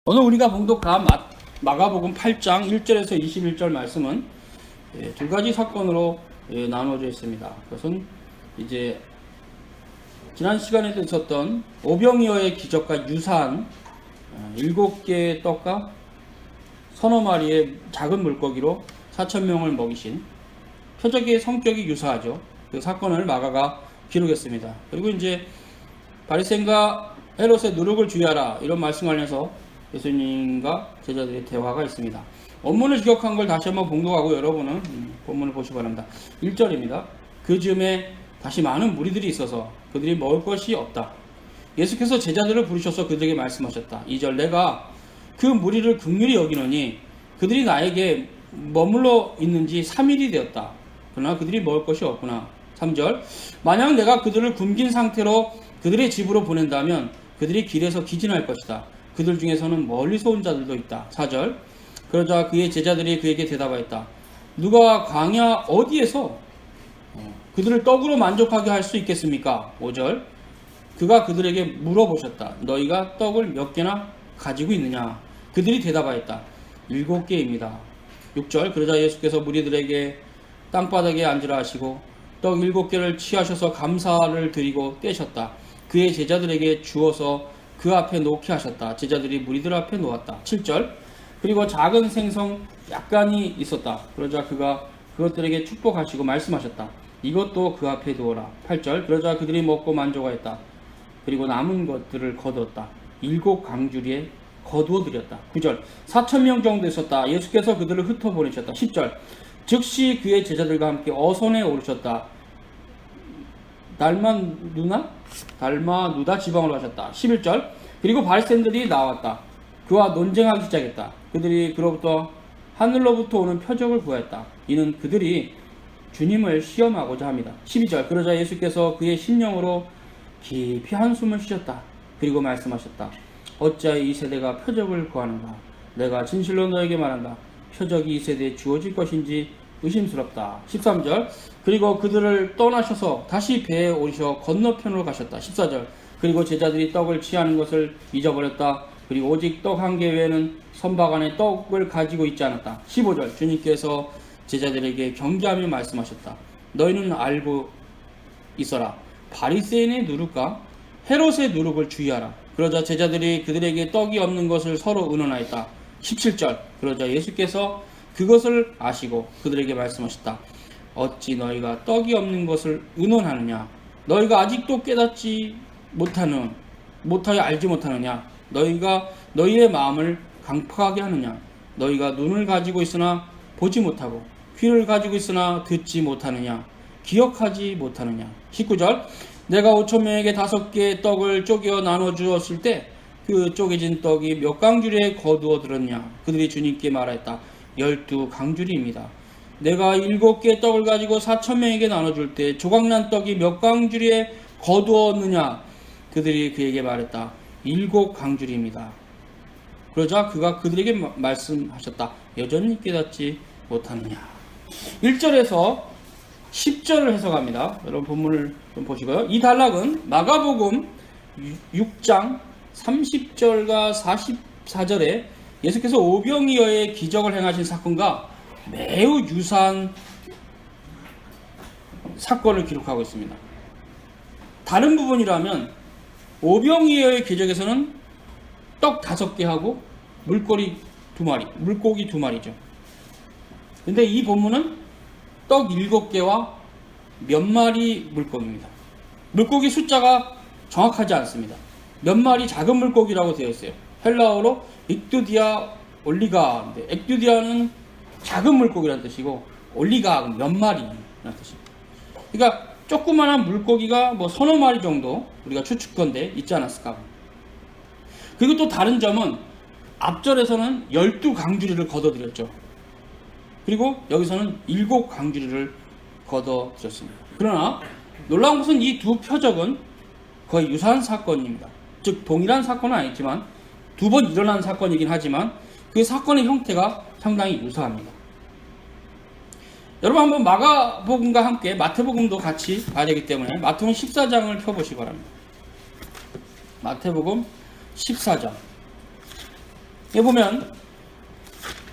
오늘 우리가 봉독한 마가복음 8장 1절에서 21절 말씀은 두 가지 사건으로 나누어져 있습니다. 그것은 이제 지난 시간에도 있었던 오병이어의 기적과 유사한 7개의 떡과 서너 마리의 작은 물고기로 4,000명을 먹이신 표적의 성격이 유사하죠. 그 사건을 마가가 기록했습니다. 그리고 이제 바리새인과 헤롯의 누룩을 주의하라 이런 말씀하면서 예수님과 제자들의 대화가 있습니다. 원문을 기억한 걸 다시 한번 봉독하고 여러분은 본문을 보시기 바랍니다. 1절입니다. 그 즈음에 다시 많은 무리들이 있어서 그들이 먹을 것이 없다. 예수께서 제자들을 부르셔서 그들에게 말씀하셨다. 2절 내가 그 무리를 긍휼히 여기노니 그들이 나에게 머물러 있는지 3일이 되었다. 그러나 그들이 먹을 것이 없구나. 3절 만약 내가 그들을 굶긴 상태로 그들의 집으로 보낸다면 그들이 길에서 기진할 것이다. 그들 중에서는 멀리서 온 자들도 있다. 4절 그러자 그의 제자들이 그에게 대답하였다. 누가 광야 어디에서 그들을 떡으로 만족하게 할 수 있겠습니까? 5절 그가 그들에게 물어보셨다. 너희가 떡을 몇 개나 가지고 있느냐? 그들이 대답하였다. 7개입니다. 6절 그러자 예수께서 무리들에게 땅바닥에 앉으라 하시고 떡 7개를 취하셔서 감사를 드리고 떼셨다. 그의 제자들에게 주어서 그 앞에 놓게 하셨다. 제자들이 무리들 앞에 놓았다. 7절 그리고 작은 생선 약간이 있었다. 그러자 그가 그것들에게 축복하시고 말씀하셨다. 이것도 그 앞에 두어라. 8절 그러자 그들이 먹고 만족하였다. 그리고 남은 것들을 거두었다. 7강주리에 거두어 드렸다. 9절 4,000명 정도 있었다. 예수께서 그들을 흩어보내셨다. 10절 즉시 그의 제자들과 함께 어선에 오르셨다. 달마누다 지방으로 가셨다. 11절 그리고 바리새인들이 나왔다. 그와 논쟁하기 시작했다. 그들이 그로부터 하늘로부터 오는 표적을 구하였다. 이는 그들이 주님을 시험하고자 합니다. 12절 그러자 예수께서 그의 심령으로 깊이 한숨을 쉬셨다. 그리고 말씀하셨다. 어찌하여 이 세대가 표적을 구하는가? 내가 진실로 너에게 말한다. 표적이 이 세대에 주어질 것인지 의심스럽다. 13절 그리고 그들을 떠나셔서 다시 배에 오르셔 건너편으로 가셨다. 14절 그리고 제자들이 떡을 취하는 것을 잊어버렸다. 그리고 오직 떡 1개 외에는 선박 안에 떡을 가지고 있지 않았다. 15절 주님께서 제자들에게 경계하며 말씀하셨다. 너희는 알고 있어라. 바리새인의 누룩과 헤롯의 누룩을 주의하라. 그러자 제자들이 그들에게 떡이 없는 것을 서로 의논하였다. 17절 그러자 예수께서 그것을 아시고 그들에게 말씀하셨다. 어찌 너희가 떡이 없는 것을 의논하느냐? 너희가 아직도 깨닫지 못하여 알지 못하느냐? 너희가 너희의 마음을 강팍하게 하느냐? 너희가 눈을 가지고 있으나 보지 못하고 귀를 가지고 있으나 듣지 못하느냐? 기억하지 못하느냐? 19절 내가 5,000명에게 5개의 떡을 쪼개어 나눠 주었을 때 그 쪼개진 떡이 몇 강주리에 거두어 들었냐? 그들이 주님께 말하였다. 12강주리입니다. 내가 7개의 떡을 가지고 4,000명에게 나눠줄 때 조각난 떡이 몇 강주리에 거두었느냐? 그들이 그에게 말했다. 7강주리입니다. 그러자 그가 그들에게 말씀하셨다. 여전히 깨닫지 못하느냐? 1절에서 10절을 해석합니다. 여러분 본문을 좀 보시고요. 이 단락은 마가복음 6장 30절과 44절에 예수께서 오병이어의 기적을 행하신 사건과 매우 유사한 사건을 기록하고 있습니다. 다른 부분이라면 오병이어의 기적에서는 떡 5개 하고 물고기 2마리죠. 근데 이 본문은 떡 7개와 몇 마리 물고기입니다. 물고기 숫자가 정확하지 않습니다. 몇 마리 작은 물고기라고 되어 있어요. 헬라어로 익두디아 올리가인데 익두디아는 작은 물고기라는 뜻이고 올리가 몇 마리라는 뜻입니다. 그러니까 조그만한 물고기가 뭐 서너 마리 정도 우리가 추측컨대 있지 않았을까. 그리고 또 다른 점은 앞절에서는 12강주리를 거둬들였죠. 그리고 여기서는 7강주리를 거둬들였습니다. 그러나 놀라운 것은 이 두 표적은 거의 유사한 사건입니다. 즉 동일한 사건은 아니지만 2번 일어난 사건이긴 하지만 그 사건의 형태가 상당히 유사합니다. 여러분 한번 마가복음과 함께 마태복음도 같이 봐야 되기 때문에 마태복음 14장을 펴보시기 바랍니다. 마태복음 14장 여기 보면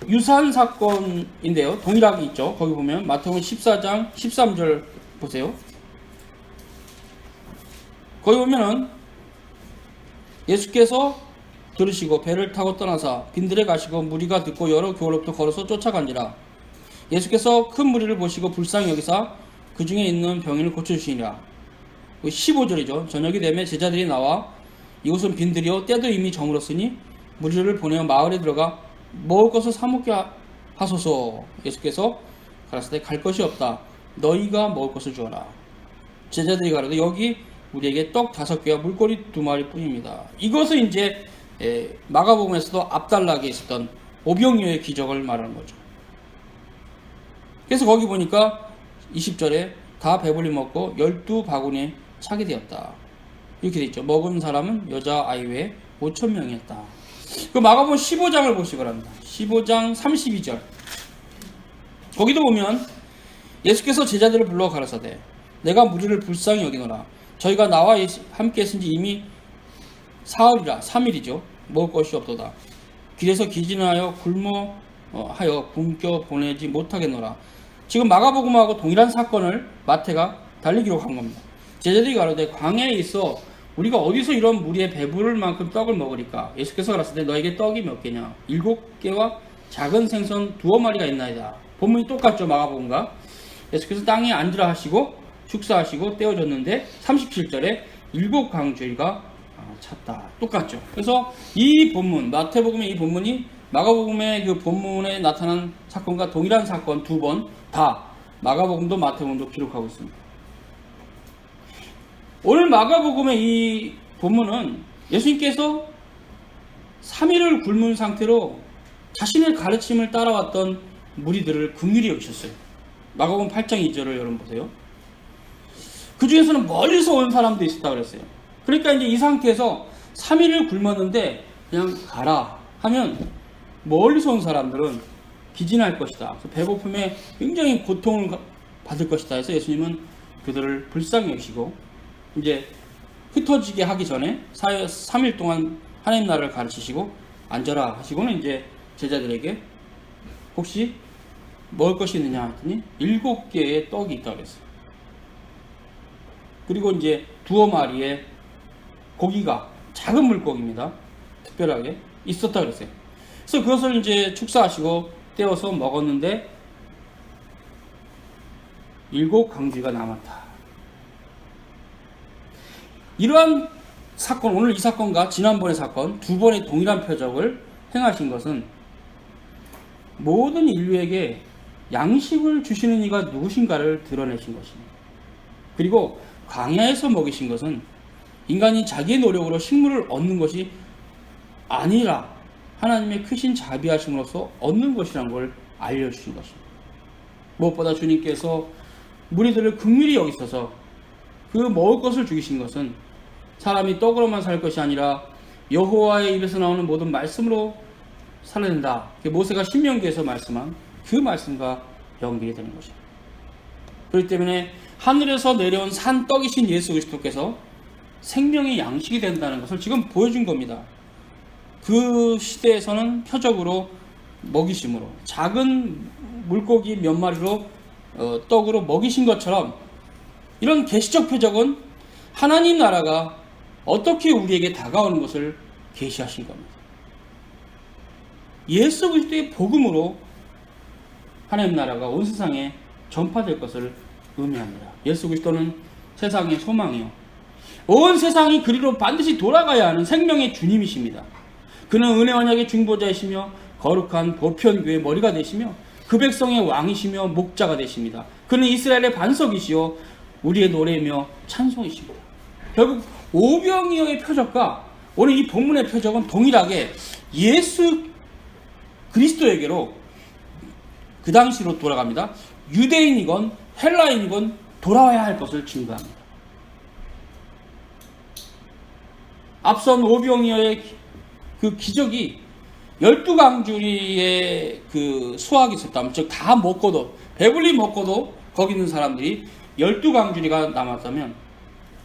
유사한 사건인데요. 동일하게 있죠. 거기 보면 마태복음 14장 13절 보세요. 거기 보면은 예수께서 들으시고 배를 타고 떠나사 빈들에 가시고 무리가 듣고 여러 교로부터 걸어서 쫓아간지라. 예수께서 큰 무리를 보시고 불쌍히 여기사 그 중에 있는 병인을 고쳐주시니라. 15절이죠. 저녁이 되면 제자들이 나와 이곳은 빈들이요 때도 이미 저물었으니 무리를 보내어 마을에 들어가 먹을 것을 사 먹게 하소서. 예수께서 가라사대 갈 것이 없다. 너희가 먹을 것을 주어라. 제자들이 가로되 여기 우리에게 떡 5개와 물고기 2마리 뿐입니다. 이것은 이제 마가복음에서도 앞달락에 있었던 오병이어의 기적을 말하는 거죠. 그래서 거기 보니까 20절에 다 배불리 먹고 12바구니에 차게 되었다. 이렇게 돼 있죠. 먹은 사람은 여자 아이 외에 5,000명이었다. 그 마가복음 15장을 보시기 바랍니다. 15장 32절. 거기도 보면 예수께서 제자들을 불러 가라사대 내가 무리를 불쌍히 여기노라. 저희가 나와 함께 했은지 이미 사흘이라 3일이죠. 먹을 것이 없도다. 길에서 기진하여 굶어하여 굶겨 보내지 못하겠노라. 지금 마가복음하고 동일한 사건을 마태가 달리 기록한 겁니다. 제자들이 가로되 광야에 있어 우리가 어디서 이런 무리에 배부를 만큼 떡을 먹으리까? 예수께서 가라사대 너에게 떡이 몇 개냐? 7개와 작은 생선 2마리가 있나이다. 본문이 똑같죠. 마가복음과. 예수께서 땅에 앉으라 하시고 축사하시고 떼어줬는데 37절에 7광주리가 찼다. 똑같죠. 그래서 이 본문, 마태복음의 이 본문이 마가복음의 그 본문에 나타난 사건과 동일한 사건 2번 다 마가복음도 마태복음도 기록하고 있습니다. 오늘 마가복음의 이 본문은 예수님께서 3일을 굶은 상태로 자신의 가르침을 따라왔던 무리들을 긍휼히 여기셨어요. 마가복음 8장 2절을 여러분 보세요. 그 중에서는 멀리서 온 사람도 있었다 그랬어요. 그러니까 이제 이 상태에서 3일을 굶었는데 그냥 가라 하면 멀리서 온 사람들은 기진할 것이다. 배고픔에 굉장히 고통을 받을 것이다 해서 예수님은 그들을 불쌍히 여기시고 이제 흩어지게 하기 전에 3일 동안 하나님 나라를 가르치시고 앉아라 하시고는 이제 제자들에게 혹시 먹을 것이 있느냐 했더니 7개의 떡이 있다고 그랬어요. 그리고 이제 2마리의 고기가 작은 물고기입니다. 특별하게 있었다 그랬어요. 그래서 그것을 이제 축사하시고 떼어서 먹었는데 7광주리가 남았다. 이러한 사건, 오늘 이 사건과 지난번의 사건 2번의 동일한 표적을 행하신 것은 모든 인류에게 양식을 주시는 이가 누구신가를 드러내신 것입니다. 그리고 광야에서 먹이신 것은 인간이 자기의 노력으로 식물을 얻는 것이 아니라 하나님의 크신 자비하심으로써 얻는 것이라는 걸 알려주신 것입니다. 무엇보다 주님께서 무리들을 긍휼히 여기셔서 그 먹을 것을 죽이신 것은 사람이 떡으로만 살 것이 아니라 여호와의 입에서 나오는 모든 말씀으로 살아야 된다. 모세가 신명기에서 말씀한 그 말씀과 연결이 되는 것입니다. 그렇기 때문에 하늘에서 내려온 산 떡이신 예수 그리스도께서 생명의 양식이 된다는 것을 지금 보여준 겁니다. 그 시대에서는 표적으로 먹이심으로 작은 물고기 몇 마리로 떡으로 먹이신 것처럼 이런 계시적 표적은 하나님 나라가 어떻게 우리에게 다가오는 것을 계시하신 겁니다. 예수 그리스도의 복음으로 하나님 나라가 온 세상에 전파될 것을 의미합니다. 예수 그리스도는 세상의 소망이요 온 세상이 그리로 반드시 돌아가야 하는 생명의 주님이십니다. 그는 은혜 언약의 중보자이시며 거룩한 보편교의 머리가 되시며 그 백성의 왕이시며 목자가 되십니다. 그는 이스라엘의 반석이시요 우리의 노래이며 찬송이십니다. 결국 오병이어의 표적과 오늘 이 본문의 표적은 동일하게 예수 그리스도에게로 그 당시로 돌아갑니다. 유대인이건 헬라인이건 돌아와야 할 것을 증거합니다. 앞선 오병이어의 그 기적이 12광주리의 그 수확이 있었다면, 즉 다 먹고도 배불리 먹고도 거기 있는 사람들이 12광주리가 남았다면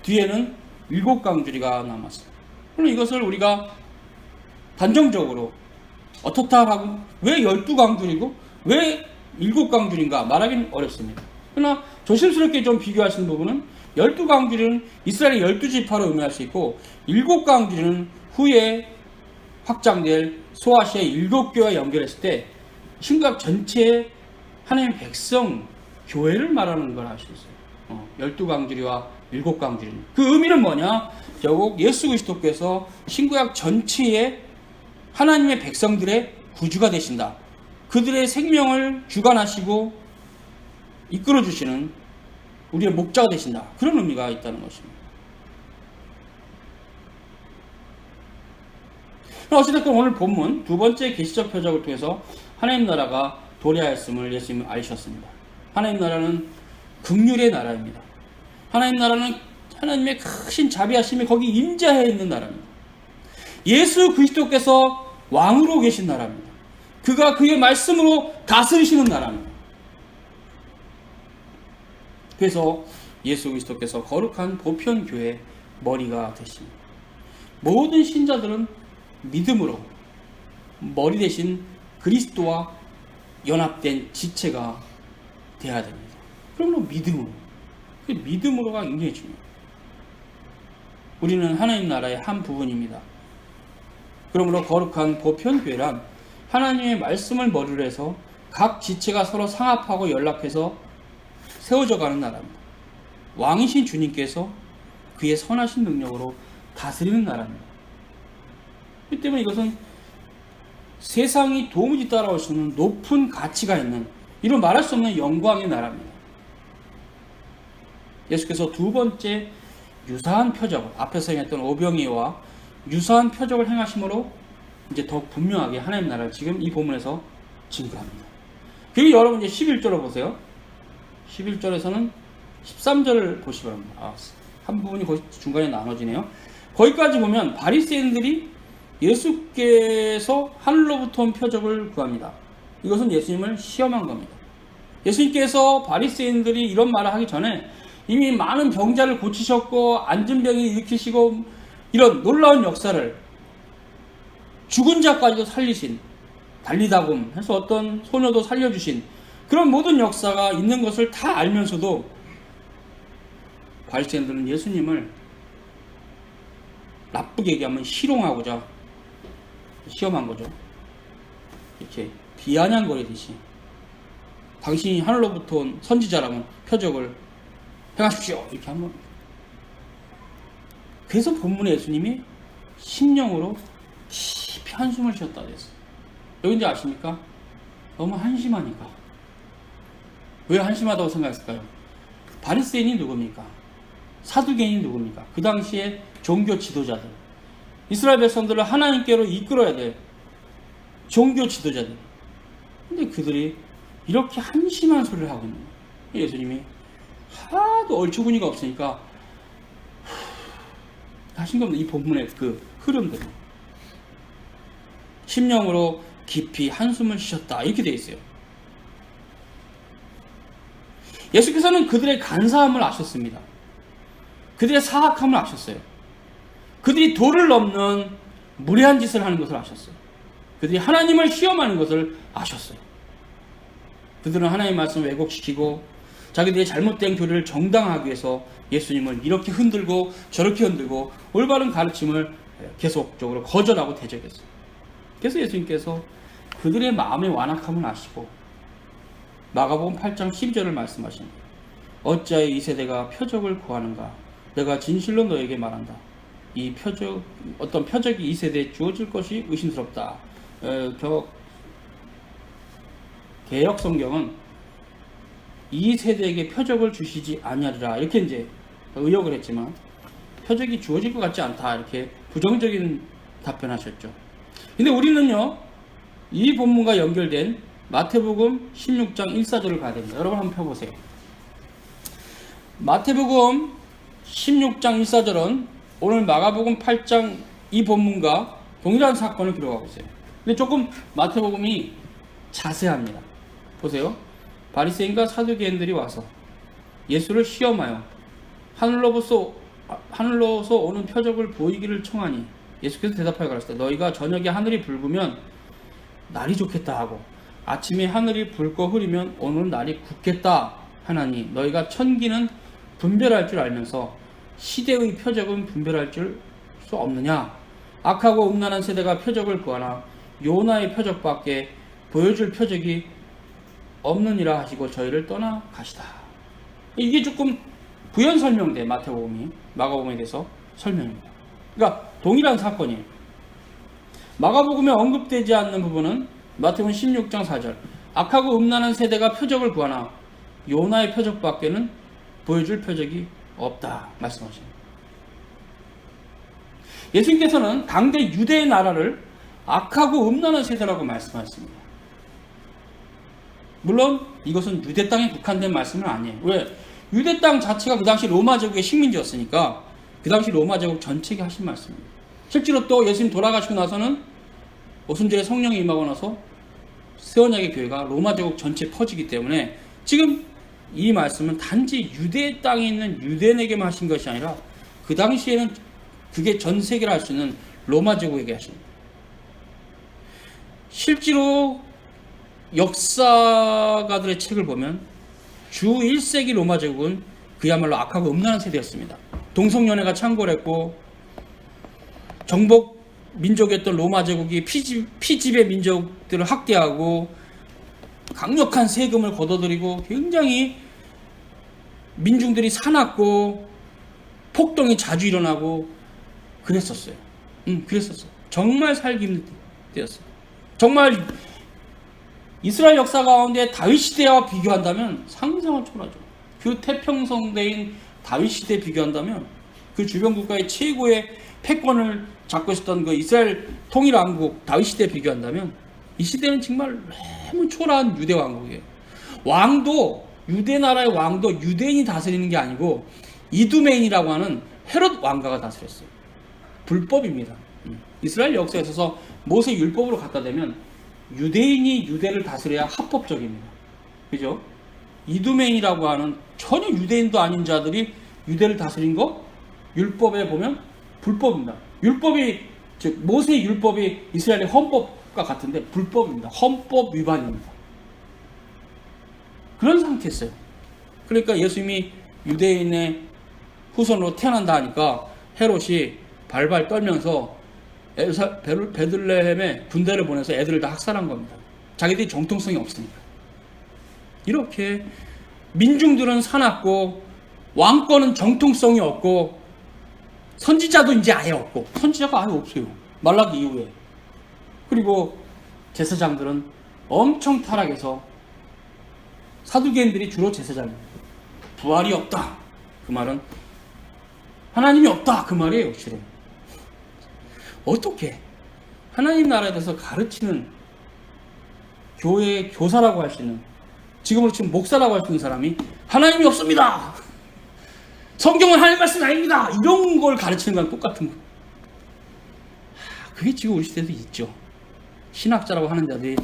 뒤에는 7광주리가 남았어요. 물론 이것을 우리가 단정적으로 어떻다 하고 왜 12강줄이고 왜 7강줄인가 말하기는 어렵습니다. 그러나 조심스럽게 좀 비교하시는 부분은 12강줄은 이스라엘의 12지파로 의미할 수 있고 7강줄은 후에 확장될 소아시아의 7교회와 연결했을 때 신구약 전체의 하나님의 백성 교회를 말하는 걸 알 수 있어요. 12강줄이와 7강줄이 그 의미는 뭐냐? 결국 예수 그리스도께서 신구약 전체의 하나님의 백성들의 구주가 되신다. 그들의 생명을 주관하시고 이끌어 주시는 우리의 목자가 되신다. 그런 의미가 있다는 것입니다. 어찌됐건 오늘 본문 두 번째 계시적 표적을 통해서 하나님 나라가 도래하였음을 예수님은 알리셨습니다. 하나님 나라는 긍휼의 나라입니다. 하나님 나라는 하나님의 크신 자비하심이 거기 임재하여 있는 나라입니다. 예수 그리스도께서 왕으로 계신 나라입니다. 그가 그의 말씀으로 다스리시는 나라입니다. 그래서 예수 그리스도께서 거룩한 보편교회의 머리가 되십니다. 모든 신자들은 믿음으로 머리 대신 그리스도와 연합된 지체가 되어야 됩니다. 그러므로 믿음으로. 그 믿음으로가 굉장히 중요해요. 우리는 하나님 나라의 한 부분입니다. 그러므로 거룩한 보편교회란 하나님의 말씀을 머리로 해서 각 지체가 서로 상합하고 연락해서 세워져 가는 나라입니다. 왕이신 주님께서 그의 선하신 능력으로 다스리는 나라입니다. 그렇기 때문에 이것은 세상이 도무지 따라올 수 없는 높은 가치가 있는 이런 말할 수 없는 영광의 나라입니다. 예수께서 두 번째 유사한 표적, 앞에서 행했던 오병이와 유사한 표적을 행하심으로 이제 더욱 분명하게 하나님 나라를 지금 이 본문에서 증거합니다. 그리고 여러분 이제 11절을 보세요. 11절에서는 13절을 보시기 바랍니다. 한 부분이 거기 중간에 나눠지네요. 거기까지 보면 바리새인들이 예수께서 하늘로부터 온 표적을 구합니다. 이것은 예수님을 시험한 겁니다. 예수님께서 바리새인들이 이런 말을 하기 전에 이미 많은 병자를 고치셨고 앉은 병이 일으키시고 이런 놀라운 역사를 죽은 자까지도 살리신 달리다곰 해서 어떤 소녀도 살려주신 그런 모든 역사가 있는 것을 다 알면서도 바리새인들은 예수님을 나쁘게 얘기하면 희롱하고자 시험한 거죠. 이렇게 비아냥거리듯이 당신이 하늘로부터 온 선지자라면 표적을 행하십시오 이렇게 한 겁니다. 그래서 본문에 예수님이 심령으로 깊이 한숨을 쉬었다 그랬어요. 여기 이제 아십니까? 너무 한심하니까. 왜 한심하다고 생각했을까요? 바리새인이 누굽니까? 사두개인이 누굽니까? 그 당시에 종교 지도자들, 이스라엘 백성들을 하나님께로 이끌어야 될 종교 지도자들. 근데 그들이 이렇게 한심한 소리를 하고 있는 거예요. 예수님이 하도 얼추구니가 없으니까 하신 겁니다. 이 본문의 그 흐름대로. 심령으로 깊이 한숨을 쉬셨다. 이렇게 되어 있어요. 예수께서는 그들의 간사함을 아셨습니다. 그들의 사악함을 아셨어요. 그들이 도를 넘는 무례한 짓을 하는 것을 아셨어요. 그들이 하나님을 시험하는 것을 아셨어요. 그들은 하나님의 말씀을 왜곡시키고 자기들의 잘못된 교리를 정당화하기 위해서 예수님을 이렇게 흔들고 저렇게 흔들고 올바른 가르침을 계속적으로 거절하고 대적했어요. 그래서 예수님께서 그들의 마음의 완악함을 아시고 마가복음 8장 12절을 말씀하십니다. 어찌하여 이 세대가 표적을 구하는가? 내가 진실로 너에게 말한다. 이 표적, 어떤 표적이 이 세대에 주어질 것이 의심스럽다. 개역 성경은 이 세대에게 표적을 주시지 아니하리라 이렇게 이제 의역을 했지만 표적이 주어질 것 같지 않다 이렇게 부정적인 답변하셨죠. 근데 우리는요 이 본문과 연결된 마태복음 16장 1사절을 가야 됩니다. 여러분 한번 펴보세요. 마태복음 16장 1사절은 오늘 마가복음 8장 이 본문과 동일한 사건을 기록하고 있어요. 근데 조금 마태복음이 자세합니다. 보세요. 바리새인과 사두개인들이 와서 예수를 시험하여 하늘로서 오는 표적을 보이기를 청하니 예수께서 대답하여 가라사대 너희가 저녁에 하늘이 붉으면 날이 좋겠다 하고 아침에 하늘이 붉고 흐리면 오늘 날이 굳겠다 하나니 너희가 천기는 분별할 줄 알면서 시대의 표적은 분별할 줄 수 없느냐. 악하고 음란한 세대가 표적을 구하나 요나의 표적밖에 보여줄 표적이 없느니라 하시고 저희를 떠나 가시다. 이게 조금 부연 설명돼. 마태복음이 마가복음에 대해서 설명입니다. 그러니까 동일한 사건이에요. 마가복음에 언급되지 않는 부분은 마태복음 16장 4절 악하고 음란한 세대가 표적을 구하나 요나의 표적밖에는 보여줄 표적이 없다 말씀하십니다. 예수님께서는 당대 유대의 나라를 악하고 음란한 세대라고 말씀하셨습니다. 물론 이것은 유대 땅에 국한된 말씀은 아니에요. 왜? 유대 땅 자체가 그 당시 로마 제국의 식민지였으니까 그 당시 로마 제국 전체가 하신 말씀입니다. 실제로 또 예수님 돌아가시고 나서는 오순절에 성령이 임하고 나서 새언약의 교회가 로마 제국 전체에 퍼지기 때문에 지금 이 말씀은 단지 유대 땅에 있는 유대인에게만 하신 것이 아니라 그 당시에는 그게 전 세계를 할 수 있는 로마 제국에게 하십니다. 실제로 역사가들의 책을 보면 주 1세기 로마 제국은 그야말로 악하고 음란한 세대였습니다. 동성연애가 창궐했고 정복 민족이었던 로마 제국이 피지배 민족들을 학대하고 강력한 세금을 걷어들이고 굉장히 민중들이 사납고 폭동이 자주 일어나고 그랬었어요. 그랬었어요. 정말 살기 힘든 때였어요. 정말 이스라엘 역사 가운데 다윗 시대와 비교한다면 상상을 초월하죠. 그 태평성대인 다윗 시대에 비교한다면 그 주변 국가의 최고의 패권을 잡고 있었던 그 이스라엘 통일왕국 다윗 시대에 비교한다면 이 시대는 정말 너무 초라한 유대 왕국이에요. 왕도 유대 나라의 왕도 유대인이 다스리는 게 아니고 이두메인이라고 하는 헤롯 왕가가 다스렸어요. 불법입니다. 이스라엘 역사에 있어서 모세 율법으로 갖다 대면 유대인이 유대를 다스려야 합법적입니다. 그죠? 이두메인이라고 하는 전혀 유대인도 아닌 자들이 유대를 다스린 거 율법에 보면 불법입니다. 율법이 즉 모세 율법이 이스라엘의 헌법과 같은데 불법입니다. 헌법 위반입니다. 그런 상태였어요. 그러니까 예수님이 유대인의 후손으로 태어난다 하니까 헤롯이 발발 떨면서 베들레헴에 군대를 보내서 애들을 다 학살한 겁니다. 자기들이 정통성이 없으니까. 이렇게 민중들은 사납고 왕권은 정통성이 없고 선지자도 이제 아예 없고 선지자가 아예 없어요. 말라기 이후에. 그리고 제사장들은 엄청 타락해서 사두개인들이 주로 제사장입니다. 부활이 없다. 그 말은 하나님이 없다. 그 말이에요. 실은. 어떻게 하나님 나라에 대해서 가르치는 교회 교사라고 할 수 있는 지금으로 치면 목사라고 할 수 있는 사람이 하나님이 없습니다. 성경은 하나님 말씀 아닙니다. 이런 걸 가르치는 거랑 똑같은 거. 그게 지금 우리 시대도 있죠. 신학자라고 하는 자들이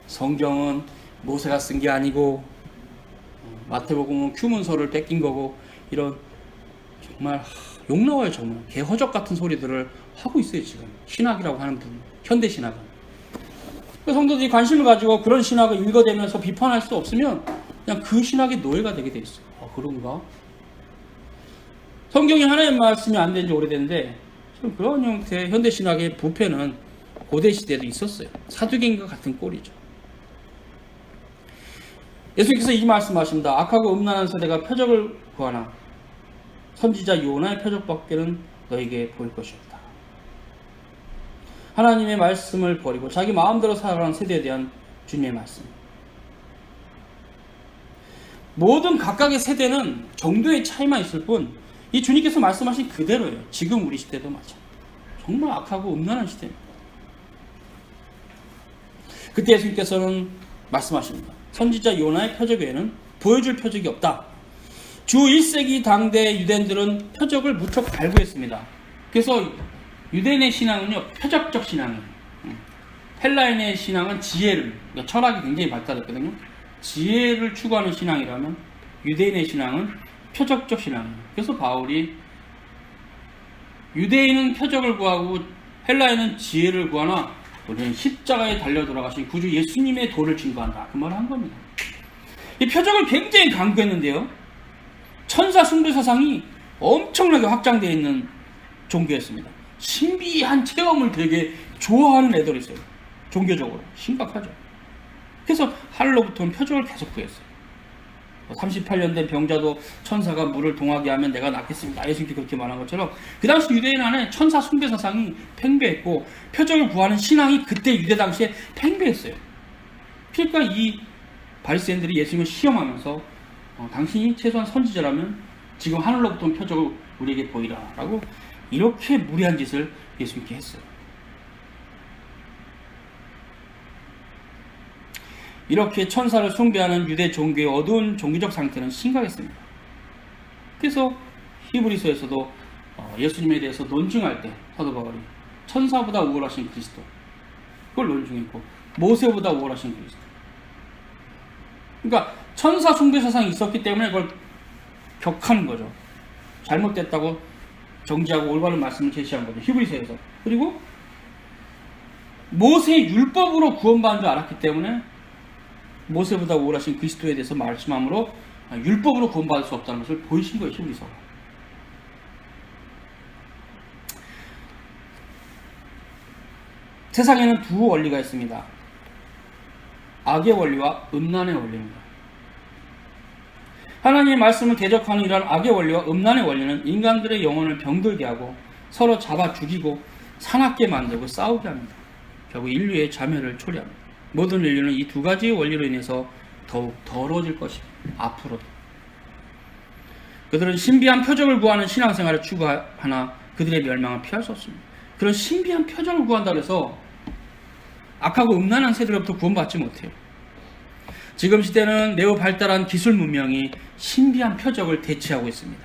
성경은 모세가 쓴 게 아니고 마태복음은 규문서를 뺏긴 거고 이런 정말 욕 나와요. 정말 개허적 같은 소리들을 하고 있어요. 지금 신학이라고 하는 분, 현대신학은. 성도들이 관심을 가지고 그런 신학을 읽어대면서 비판할 수 없으면 그냥 그 신학의 노예가 되게 돼 있어요. 그런가? 성경이 하나님 말씀이 안 된 지 오래됐는데 그런 형태의 현대신학의 부패는 고대시대에도 있었어요. 사두개인과 같은 꼴이죠. 예수님께서 이 말씀하십니다. 악하고 음란한 세대가 표적을 구하나 선지자 요나의 표적밖에는 너에게 보일 것이 없다. 하나님의 말씀을 버리고 자기 마음대로 살아가는 세대에 대한 주님의 말씀. 모든 각각의 세대는 정도의 차이만 있을 뿐 이 주님께서 말씀하신 그대로예요. 지금 우리 시대도 마찬가지예요. 정말 악하고 음란한 시대입니다. 그때 예수님께서는 말씀하십니다. 선지자 요나의 표적 외에는 보여줄 표적이 없다. 주 1세기 당대 유대인들은 표적을 무척 갈구했습니다. 그래서 유대인의 신앙은요 표적적 신앙이에요. 헬라인의 신앙은 지혜를, 그러니까 철학이 굉장히 발달했거든요. 지혜를 추구하는 신앙이라면 유대인의 신앙은 표적적 신앙이에요. 그래서 바울이 유대인은 표적을 구하고 헬라인은 지혜를 구하나 우리는 십자가에 달려 돌아가신 구주 예수님의 도를 증거한다. 그 말을 한 겁니다. 이 표적을 굉장히 강조했는데요. 천사 숭배 사상이 엄청나게 확장되어 있는 종교였습니다. 신비한 체험을 되게 좋아하는 애들이 있어요. 종교적으로. 심각하죠. 그래서 하늘로부터는 표적을 계속 구했어요. 38년 된 병자도 천사가 물을 동하게 하면 내가 낫겠습니다. 예수님께 그렇게 말한 것처럼 그 당시 유대인 안에 천사 숭배 사상이 팽배했고 표적을 구하는 신앙이 그때 유대 당시에 팽배했어요. 그러니까 이 바리새인들이 예수님을 시험하면서 당신이 최소한 선지자라면 지금 하늘로부터 온 표적을 우리에게 보이라 라고 이렇게 무리한 짓을 예수님께 했어요. 이렇게 천사를 숭배하는 유대 종교의 어두운 종교적 상태는 심각했습니다. 그래서 히브리서에서도 예수님에 대해서 논증할 때 사도 바울이 천사보다 우월하신 그리스도 그걸 논증했고 모세보다 우월하신 그리스도. 그러니까 천사 숭배 사상이 있었기 때문에 그걸 격하는 거죠. 잘못됐다고 정지하고 올바른 말씀을 제시한 거죠. 히브리서에서. 그리고 모세의 율법으로 구원받은 줄 알았기 때문에 모세보다 우월하신 그리스도에 대해서 말씀함으로 율법으로 구원받을 수 없다는 것을 보이신 거예요. 히브리서가. 세상에는 두 원리가 있습니다. 악의 원리와 음란의 원리입니다. 하나님의 말씀을 대적하는 이러한 악의 원리와 음란의 원리는 인간들의 영혼을 병들게 하고 서로 잡아 죽이고 사납게 만들고 싸우게 합니다. 결국 인류의 자멸을 초래합니다. 모든 인류는 이 두 가지 원리로 인해서 더욱 더러워질 것입니다. 앞으로도. 그들은 신비한 표적을 구하는 신앙생활을 추구하나 그들의 멸망을 피할 수 없습니다. 그런 신비한 표적을 구한다고 해서 악하고 음란한 세대로부터 구원받지 못해요. 지금 시대는 매우 발달한 기술 문명이 신비한 표적을 대체하고 있습니다.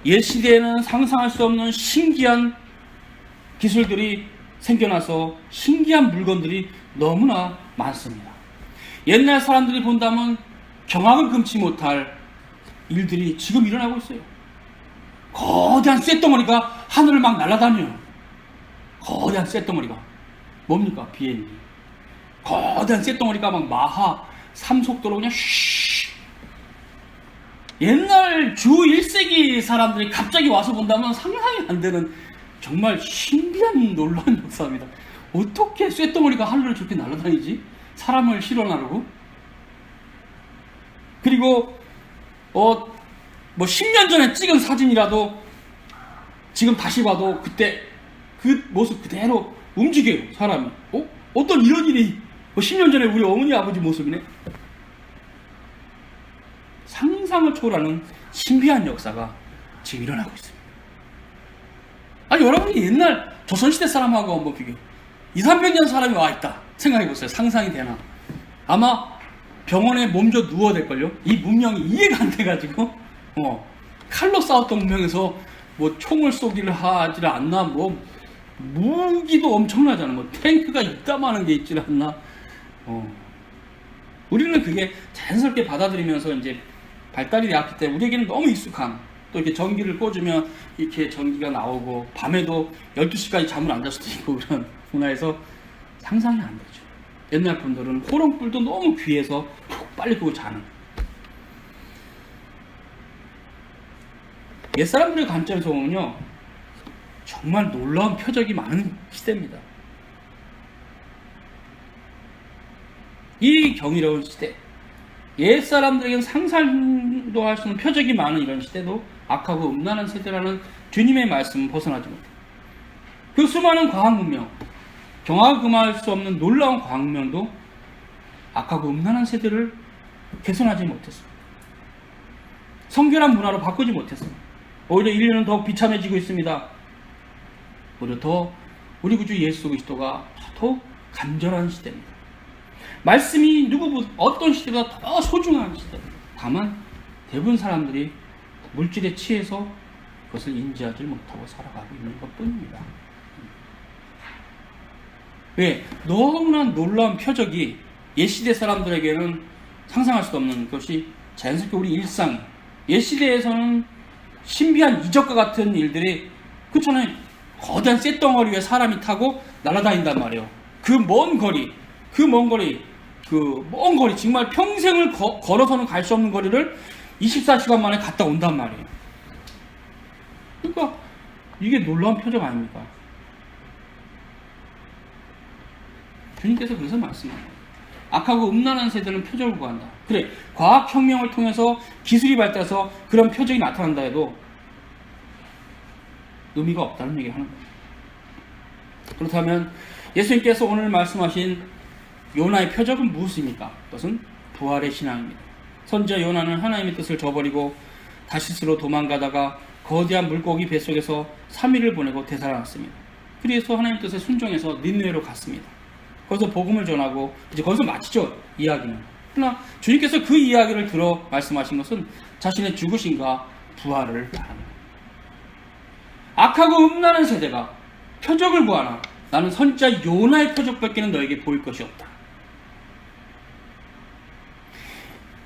옛 시대에는 상상할 수 없는 신기한 기술들이 생겨나서 신기한 물건들이 너무나 많습니다. 옛날 사람들이 본다면 경악을 금치 못할 일들이 지금 일어나고 있어요. 거대한 쇳덩어리가 하늘을 막 날아다녀요. 거대한 쇳덩어리가. 뭡니까? 비행기. 거대한 쇳덩어리가 막 마하 3속도로 그냥 쉬. 옛날 주 1세기 사람들이 갑자기 와서 본다면 상상이 안 되는 정말 신비한 놀라운 역사입니다. 어떻게 쇳덩어리가 하늘을 저렇게 날아다니지? 사람을 실어나르고. 그리고 뭐 10년 전에 찍은 사진이라도 지금 다시 봐도 그때 그 모습 그대로 움직여요. 사람이. 어떤 이런 일이 10년 전에 우리 어머니 아버지 모습이네. 상상을 초월하는 신비한 역사가 지금 일어나고 있습니다. 아니 여러분이 옛날 조선시대 사람하고 한번 비교해. 200~300년 사람이 와있다 생각해보세요. 상상이 되나? 아마 병원에 몸져 누워야 될걸요. 이 문명이 이해가 안 돼가지고 칼로 싸웠던 문명에서 뭐 총을 쏘기를 하질 않나, 뭐 무기도 엄청나잖아. 뭐 탱크가 이따만한 게 있질 않나. 우리는 그게 자연스럽게 받아들이면서 이제 발달이 되었기 때문에 우리에게는 너무 익숙한, 또 이렇게 전기를 꽂으면 이렇게 전기가 나오고 밤에도 12시까지 잠을 안 잘 수도 있고 그런 문화에서 상상이 안 되죠. 옛날 분들은 호롱불도 너무 귀해서 푹 빨리 끄고 자는. 옛사람들의 관점에서 보면요, 정말 놀라운 표적이 많은 시대입니다. 이 경이로운 시대, 옛사람들에게는 상상도 할 수 없는 표적이 많은 이런 시대도 악하고 음란한 세대라는 주님의 말씀은 벗어나지 못해요. 그 수많은 과학문명, 경악을 금할 수 없는 놀라운 과학문명도 악하고 음란한 세대를 개선하지 못했습니다. 성결한 문화로 바꾸지 못했습니다. 오히려 인류는 더욱 비참해지고 있습니다. 오히려 더 우리 구주 예수 그리스도가 더욱 간절한 시대입니다. 말씀이 어떤 시대보다 더 소중한 시대입니다. 다만 대부분 사람들이 물질에 취해서 그것을 인지하지 못하고 살아가고 있는 것뿐입니다. 왜? 너무나 놀라운 표적이 옛시대 사람들에게는 상상할 수 없는 것이 자연스럽게 우리 일상, 옛시대에서는 신비한 이적과 같은 일들이, 그렇잖아요. 거대한 쇳덩어리 위에 사람이 타고 날아다닌단 말이에요. 그 먼 거리, 정말 평생을 걸어서는 갈 수 없는 거리를 24시간 만에 갔다 온단 말이에요. 그러니까 이게 놀라운 표적 아닙니까? 주님께서 그래서 말씀합니다. 악하고 음란한 세대는 표적을 구한다. 그래, 과학혁명을 통해서 기술이 발달해서 그런 표적이 나타난다 해도 의미가 없다는 얘기를 하는 거예요. 그렇다면 예수님께서 오늘 말씀하신 요나의 표적은 무엇입니까? 그것은 부활의 신앙입니다. 선지자 요나는 하나님의 뜻을 저버리고 다시스로 도망가다가 거대한 물고기 뱃속에서 3일을 보내고 되살아났습니다. 그래서 하나님의 뜻에 순종해서 니느웨로 갔습니다. 거기서 복음을 전하고 이제 거기서 마치죠, 이야기는. 그러나 주님께서 그 이야기를 들어 말씀하신 것은 자신의 죽으심과 부활을 말합니다. 악하고 음란한 세대가 표적을 구하나 나는 선지자 요나의 표적밖에는 너에게 보일 것이 없다.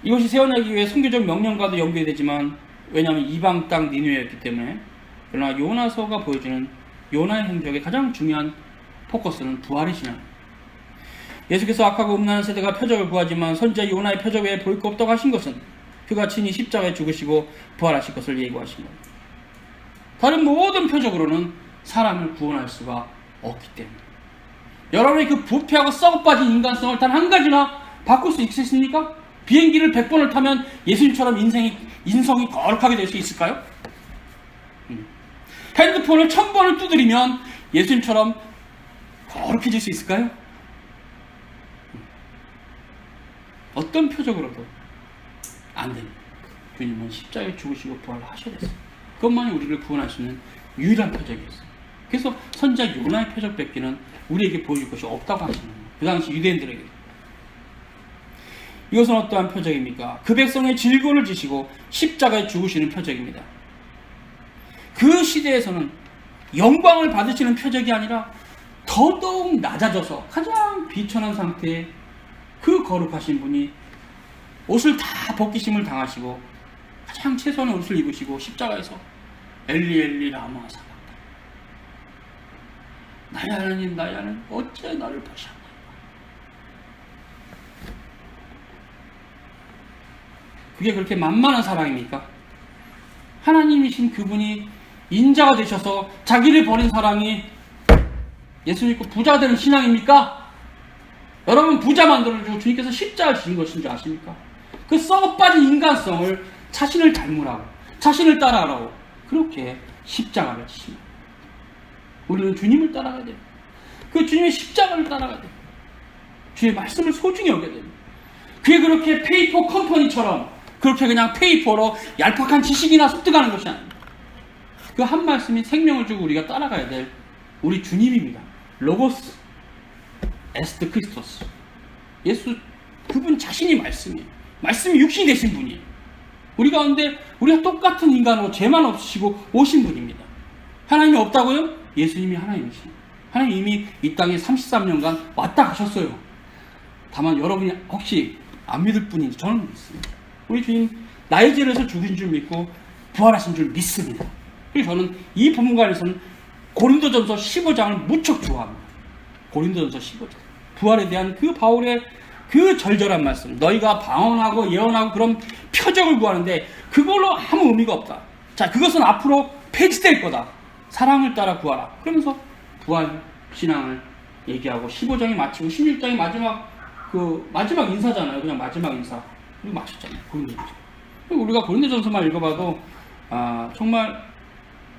이것이 세워나기 위해 선교적 명령과도 연결되지만, 왜냐하면 이방 땅 니느웨였기 때문에. 그러나 요나서가 보여주는 요나의 행적의 가장 중요한 포커스는 부활의 신앙입니다. 예수께서 악하고 음란한 세대가 표적을 구하지만 선지자 요나의 표적 외에 볼 것 없다고 하신 것은 그가 친히 십자가에 죽으시고 부활하실 것을 예고하신 겁니다. 다른 모든 표적으로는 사람을 구원할 수가 없기 때문에. 여러분의 그 부패하고 썩어빠진 인간성을 단 한 가지나 바꿀 수 있으십니까? 비행기를 100번을 타면 예수님처럼 인성이 거룩하게 될 수 있을까요? 핸드폰을 1000번을 두드리면 예수님처럼 거룩해질 수 있을까요? 어떤 표적으로도 안 됩니다. 주님은 십자가에 죽으시고 부활을 하셔야 됐어요. 그것만이 우리를 구원할 수 있는 유일한 표적이었어요. 그래서 선지자 요나의 표적밖에는 우리에게 보여줄 것이 없다고 하시는 거예요. 그 당시 유대인들에게. 이것은 어떠한 표적입니까? 그 백성의 질고를 지시고 십자가에 죽으시는 표적입니다. 그 시대에서는 영광을 받으시는 표적이 아니라 더더욱 낮아져서 가장 비천한 상태에 그 거룩하신 분이 옷을 다 벗기심을 당하시고 가장 최소한의 옷을 입으시고 십자가에서 엘리 엘리 라마 사박다니, 나의 하나님 나의 하나님 어찌 나를 버리셨나이까. 그게 그렇게 만만한 사랑입니까? 하나님이신 그분이 인자가 되셔서 자기를 버린 사람이 예수 믿고 부자가 되는 신앙입니까? 여러분, 부자 만들어주고 주님께서 십자가를 지신 것인지 아십니까? 그 썩어빠진 인간성을 자신을 닮으라고, 자신을 따라하라고 그렇게 십자가를 지십니다. 우리는 주님을 따라가야 됩니다. 그 주님의 십자가를 따라가야 됩니다. 주의 말씀을 소중히 여겨야 됩니다. 그게 그렇게 페이퍼 컴퍼니처럼 그렇게 그냥 페이퍼로 얄팍한 지식이나 습득하는 것이 아닙니다. 그 한 말씀이 생명을 주고 우리가 따라가야 될 우리 주님입니다. 로고스 에스트 크리스토스. 예수 그분 자신이 말씀이에요. 말씀이 육신이 되신 분이에요. 우리 가운데 우리가 똑같은 인간으로 죄만 없으시고 오신 분입니다. 하나님이 없다고요? 예수님이 하나님이십니다. 하나님 이미 이 땅에 33년간 왔다 가셨어요. 다만 여러분이 혹시 안 믿을 뿐인지 저는 믿습니다. 우리 주님 나의 죄를 위해서 죽으신 줄 믿고 부활하신 줄 믿습니다. 그래서 저는 이 부분관에서는 고린도전서 15장을 무척 좋아합니다. 고린도전서 15장 부활에 대한 그 바울의 그 절절한 말씀, 너희가 방언하고 예언하고 그런 표적을 구하는데 그걸로 아무 의미가 없다. 자, 그것은 앞으로 폐지될 거다. 사랑을 따라 구하라. 그러면서 부활 신앙을 얘기하고 15장이 마치고 16장이 마지막 인사잖아요. 그냥 마지막 인사. 그리고 마쳤잖아요. 고린도전서. 우리가 고린도전서만 읽어봐도 정말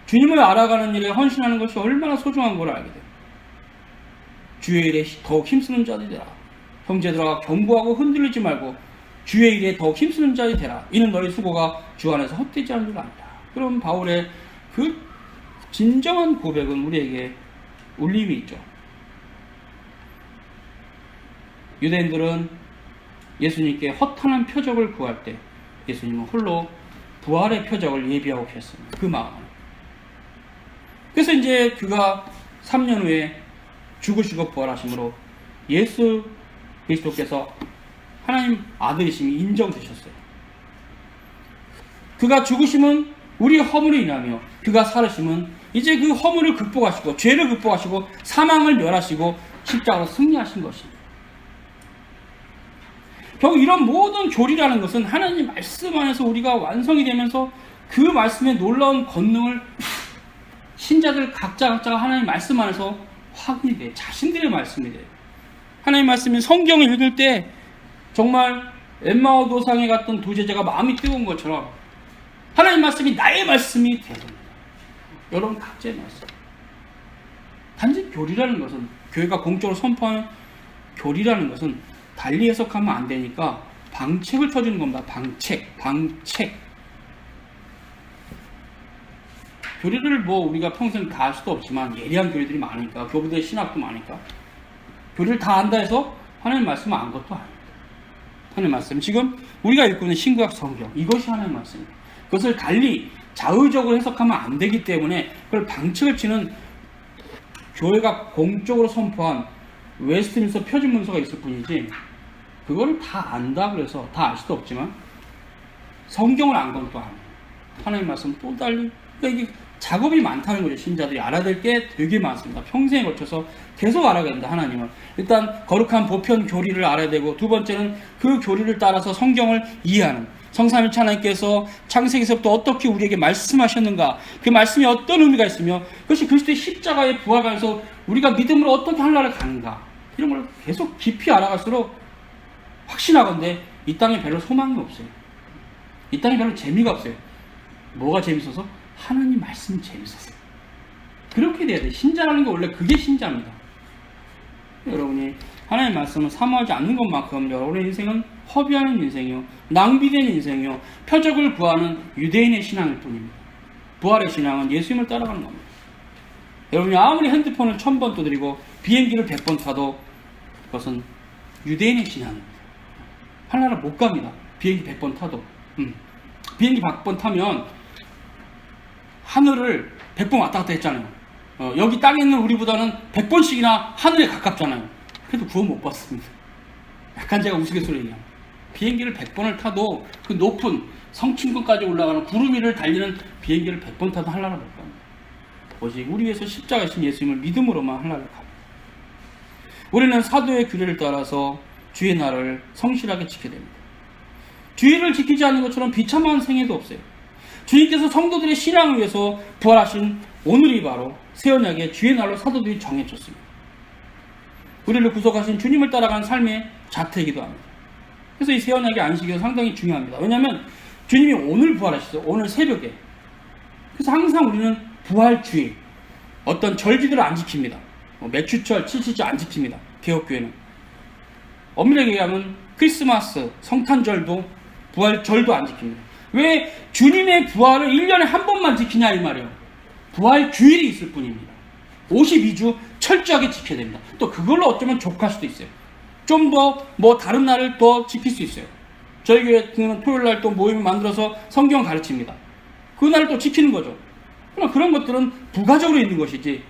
주님을 알아가는 일에 헌신하는 것이 얼마나 소중한 걸 알게 돼요. 주의 일에 더욱 힘쓰는 자들이 되라. 형제들아 경고하고 흔들리지 말고 주의 일에 더욱 힘쓰는 자들이 되라. 이는 너희 수고가 주 안에서 헛되지 않은 줄 안다. 그럼 바울의 그 진정한 고백은 우리에게 울림이 있죠. 유대인들은 예수님께 허탄한 표적을 구할 때 예수님은 홀로 부활의 표적을 예비하고 계셨습니다. 그 마음은. 그래서 이제 그가 3년 후에 죽으시고 부활하심으로 예수 그리스도께서 하나님 아들이심이 인정되셨어요. 그가 죽으심은 우리의 허물을 인하며 그가 살으심은 이제 그 허물을 극복하시고 죄를 극복하시고 사망을 멸하시고 십자가로 승리하신 것입니다. 결국 이런 모든 교리라는 것은 하나님 말씀 안에서 우리가 완성이 되면서 그 말씀의 놀라운 권능을 신자들 각자가 하나님 말씀 안에서 확인이 돼. 자신들의 말씀이 돼요. 하나님 말씀이 성경을 읽을 때 정말 엠마오 도상에 갔던 두 제자가 마음이 뜨거운 것처럼 하나님 말씀이 나의 말씀이 되야 됩니다. 여러분 각자의 말씀. 단지 교리라는 것은, 교회가 공적으로 선포하는 교리라는 것은 달리 해석하면 안 되니까 방책을 쳐주는 겁니다. 방책. 교리를 뭐 우리가 평생 다 할 수도 없지만 예리한 교리들이 많으니까, 교부들의 신학도 많으니까 교리를 다 안다 해서 하나님 말씀을 안 것도 아닙니다. 하나님 말씀, 지금 우리가 읽고 있는 신구약 성경, 이것이 하나님 말씀입니다. 그것을 달리 자의적으로 해석하면 안 되기 때문에 그걸 방책을 치는 교회가 공적으로 선포한 웨스트민스터 표준 문서가 있을 뿐이지 그거를 다 안다 그래서 다 알 수도 없지만 성경을 안 건 또 아니에요. 하나님 말씀 또 달리, 그러니까 이게 작업이 많다는 거죠. 신자들이 알아야 될 게 되게 많습니다. 평생에 걸쳐서 계속 알아야 된다. 하나님을 일단 거룩한 보편 교리를 알아야 되고, 두 번째는 그 교리를 따라서 성경을 이해하는, 성삼위일체 하나님께서 창세기서부터 어떻게 우리에게 말씀하셨는가, 그 말씀이 어떤 의미가 있으며 그것이 그리스도의 십자가의 부활관에서 우리가 믿음으로 어떻게 하나를 가는가, 이런 걸 계속 깊이 알아갈수록 확신하건대 이 땅에 별로 소망이 없어요. 이 땅에 별로 재미가 없어요. 뭐가 재밌어서? 하나님 말씀이 재밌었어요. 그렇게 돼야 돼. 신자라는 게 원래 그게 신자입니다. 여러분이 하나님 말씀을 사모하지 않는 것만큼 여러분의 인생은 허비하는 인생이요, 낭비된 인생이요, 표적을 구하는 유대인의 신앙일 뿐입니다. 부활의 신앙은 예수님을 따라가는 겁니다. 여러분이 아무리 핸드폰을 1000번 두드리고 비행기를 100번 타도 그것은 유대인의 신앙입니다. 하나나라 못 갑니다. 비행기 100번 타도. 비행기 100번 타면 하늘을 100번 왔다 갔다 했잖아요. 여기 땅에 있는 우리보다는 100번씩이나 하늘에 가깝잖아요. 그래도 구원 못 받습니다. 약간 제가 우스갯소리 얘기합니다. 비행기를 100번을 타도 그 높은 성층권까지 올라가는 구름 위를 달리는 비행기를 100번 타도 하늘나라 못 갑니다. 오직 우리 위해서 십자가신 예수님을 믿음으로만 하늘나라를 갑니다. 우리는 사도의 규례를 따라서 주의 날을 성실하게 지켜야 됩니다. 주의를 지키지 않는 것처럼 비참한 생애도 없어요. 주님께서 성도들의 신앙을 위해서 부활하신 오늘이 바로 새 언약의 주의 날로 사도들이 정해졌습니다. 우리를 구속하신 주님을 따라가는 삶의 자태이기도 합니다. 그래서 이 새 언약의 안식이 상당히 중요합니다. 왜냐하면 주님이 오늘 부활하셨어요. 오늘 새벽에. 그래서 항상 우리는 부활주의, 어떤 절기들을 안 지킵니다. 매추철, 칠칠절 안 지킵니다. 개혁교회는. 엄밀하게 얘기하면 크리스마스, 성탄절도 부활절도 안 지킵니다. 왜 주님의 부활을 1년에 한 번만 지키냐 이 말이에요. 부활주일이 있을 뿐입니다. 52주 철저하게 지켜야 됩니다. 또 그걸로 어쩌면 족할 수도 있어요. 좀 더 뭐 다른 날을 더 지킬 수 있어요. 저희 교회는 토요일날 또 모임을 만들어서 성경 가르칩니다. 그 날을 또 지키는 거죠. 그러나 그런 것들은 부가적으로 있는 것이지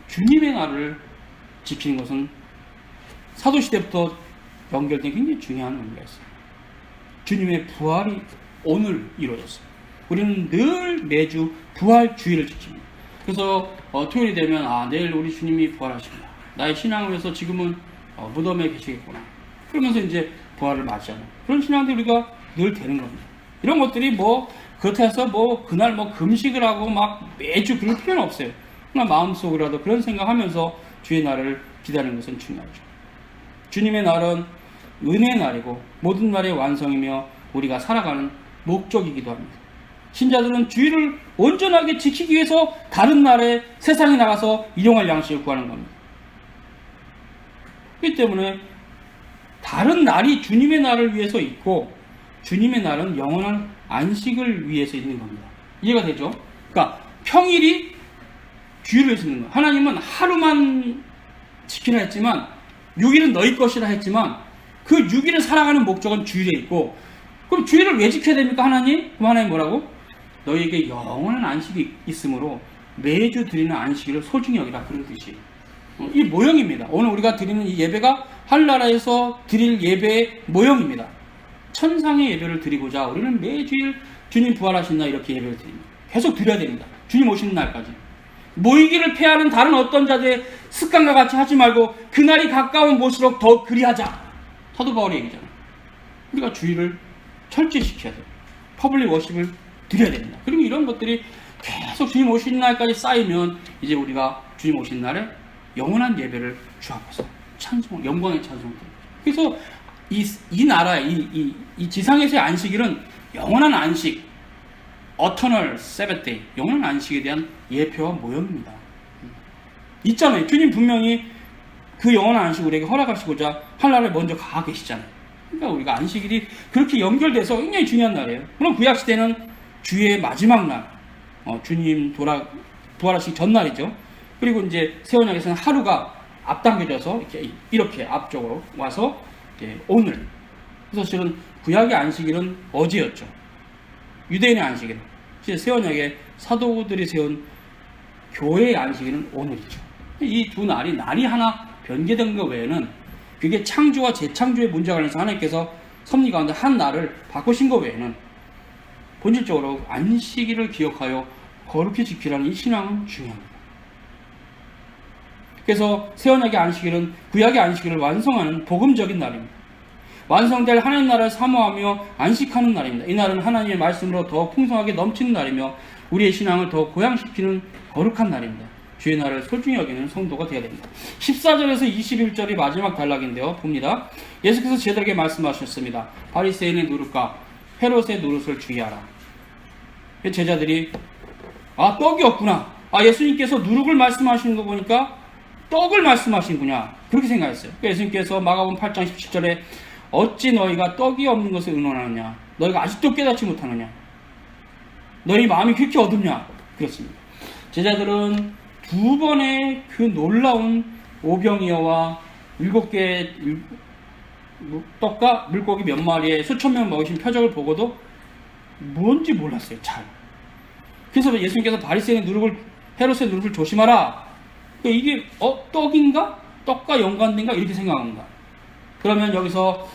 주님의 날을 지키는 것은 사도시대부터 연결된 굉장히 중요한 의미가 있어요. 주님의 부활이 오늘 이루어졌어요. 우리는 늘 매주 부활주의를 지킵니다. 그래서 토요일이 되면 내일 우리 주님이 부활하십니다. 나의 신앙을 위해서 지금은 무덤에 계시겠구나. 그러면서 이제 부활을 맞이하는 그런 신앙들이 우리가 늘 되는 겁니다. 이런 것들이 그렇다 해서 그날 금식을 하고 막 매주 그럴 필요는 없어요. 그러나 마음속으로라도 그런 생각하면서 주의 날을 기다리는 것은 중요하죠. 주님의 날은 은혜의 날이고 모든 날의 완성이며 우리가 살아가는 목적이기도 합니다. 신자들은 주의를 온전하게 지키기 위해서 다른 날에 세상에 나가서 일용할 양식을 구하는 겁니다. 그렇기 때문에 다른 날이 주님의 날을 위해서 있고 주님의 날은 영원한 안식을 위해서 있는 겁니다. 이해가 되죠? 그러니까 평일이 주의를 위해서 있는 거예요. 하나님은 하루만 지키라 했지만 6일은 너희 것이라 했지만 그 6일을 살아가는 목적은 주일에 있고, 그럼 주일을 왜 지켜야 됩니까? 하나님? 그럼 하나님 뭐라고? 너희에게 영원한 안식이 있으므로 매주 드리는 안식일을 소중히 여기라, 그런 뜻이에요. 이 모형입니다. 오늘 우리가 드리는 이 예배가 하늘나라에서 드릴 예배의 모형입니다. 천상의 예배를 드리고자 우리는 매주일 주님 부활하신 날 이렇게 예배를 드립니다. 계속 드려야 됩니다. 주님 오시는 날까지. 모이기를 패하는 다른 어떤 자들의 습관과 같이 하지 말고 그날이 가까운 곳일수록 더 그리하자. 사도 바울이 얘기잖아요. 우리가 주의를 철저히 지켜야 돼요. 퍼블릭 워십을 드려야 됩니다. 그리고 이런 것들이 계속 주님 오시는 날까지 쌓이면 이제 우리가 주님 오시는 날에 영원한 예배를 주 앞에서 찬송, 영광의 찬송. 그래서 이 나라의 이 지상에서의 안식일은 영원한 안식, Eternal Sabbath Day, 영원한 안식에 대한 예표와 모형입니다. 있잖아요. 주님 분명히 그 영원한 안식을 우리에게 허락하시고자 할 날에 먼저 가 계시잖아요. 그러니까 우리가 안식일이 그렇게 연결돼서 굉장히 중요한 날이에요. 물론 구약시대는 주의 마지막 날, 주님 부활하시기 전날이죠. 그리고 이제 새 언약에서는 하루가 앞당겨져서 이렇게 앞쪽으로 와서 오늘. 그래서 실은 구약의 안식일은 어제였죠. 유대인의 안식일은. 새 언약의 사도들이 세운 교회의 안식일은 오늘이죠. 이 두 날이 하나 변개된 것 외에는 그게 창조와 재창조의 문제가 관련해서 하나님께서 섭리 가운데 한 날을 바꾸신 것 외에는 본질적으로 안식일을 기억하여 거룩히 지키라는 이 신앙은 중요합니다. 그래서 새 언약의 안식일은 구약의 안식일을 완성하는 복음적인 날입니다. 완성될 하나님 나라를 사모하며 안식하는 날입니다. 이 날은 하나님의 말씀으로 더 풍성하게 넘치는 날이며 우리의 신앙을 더 고양시키는 거룩한 날입니다. 주의 날을 소중히 여기는 성도가 되어야 됩니다. 14절에서 21절이 마지막 단락인데요. 봅니다. 예수께서 제자들에게 말씀하셨습니다. 바리새인의 누룩과 헤롯의 누룩을 주의하라. 제자들이 떡이 없구나. 예수님께서 누룩을 말씀하시는 거 보니까 떡을 말씀하시는구나. 그렇게 생각했어요. 예수님께서 마가복음 8장 17절에 어찌 너희가 떡이 없는 것을 의논하느냐? 너희가 아직도 깨닫지 못하느냐? 너희 마음이 그렇게 어둡냐? 그렇습니다. 제자들은 두 번의 그 놀라운 오병이어와 7개의 떡과 물고기 몇 마리에 수천 명 먹으신 표적을 보고도 뭔지 몰랐어요. 잘. 그래서 예수님께서 바리새인의 누룩을, 헤롯의 누룩을 조심하라. 이게 떡인가? 떡과 연관된가? 이렇게 생각합니다. 그러면 여기서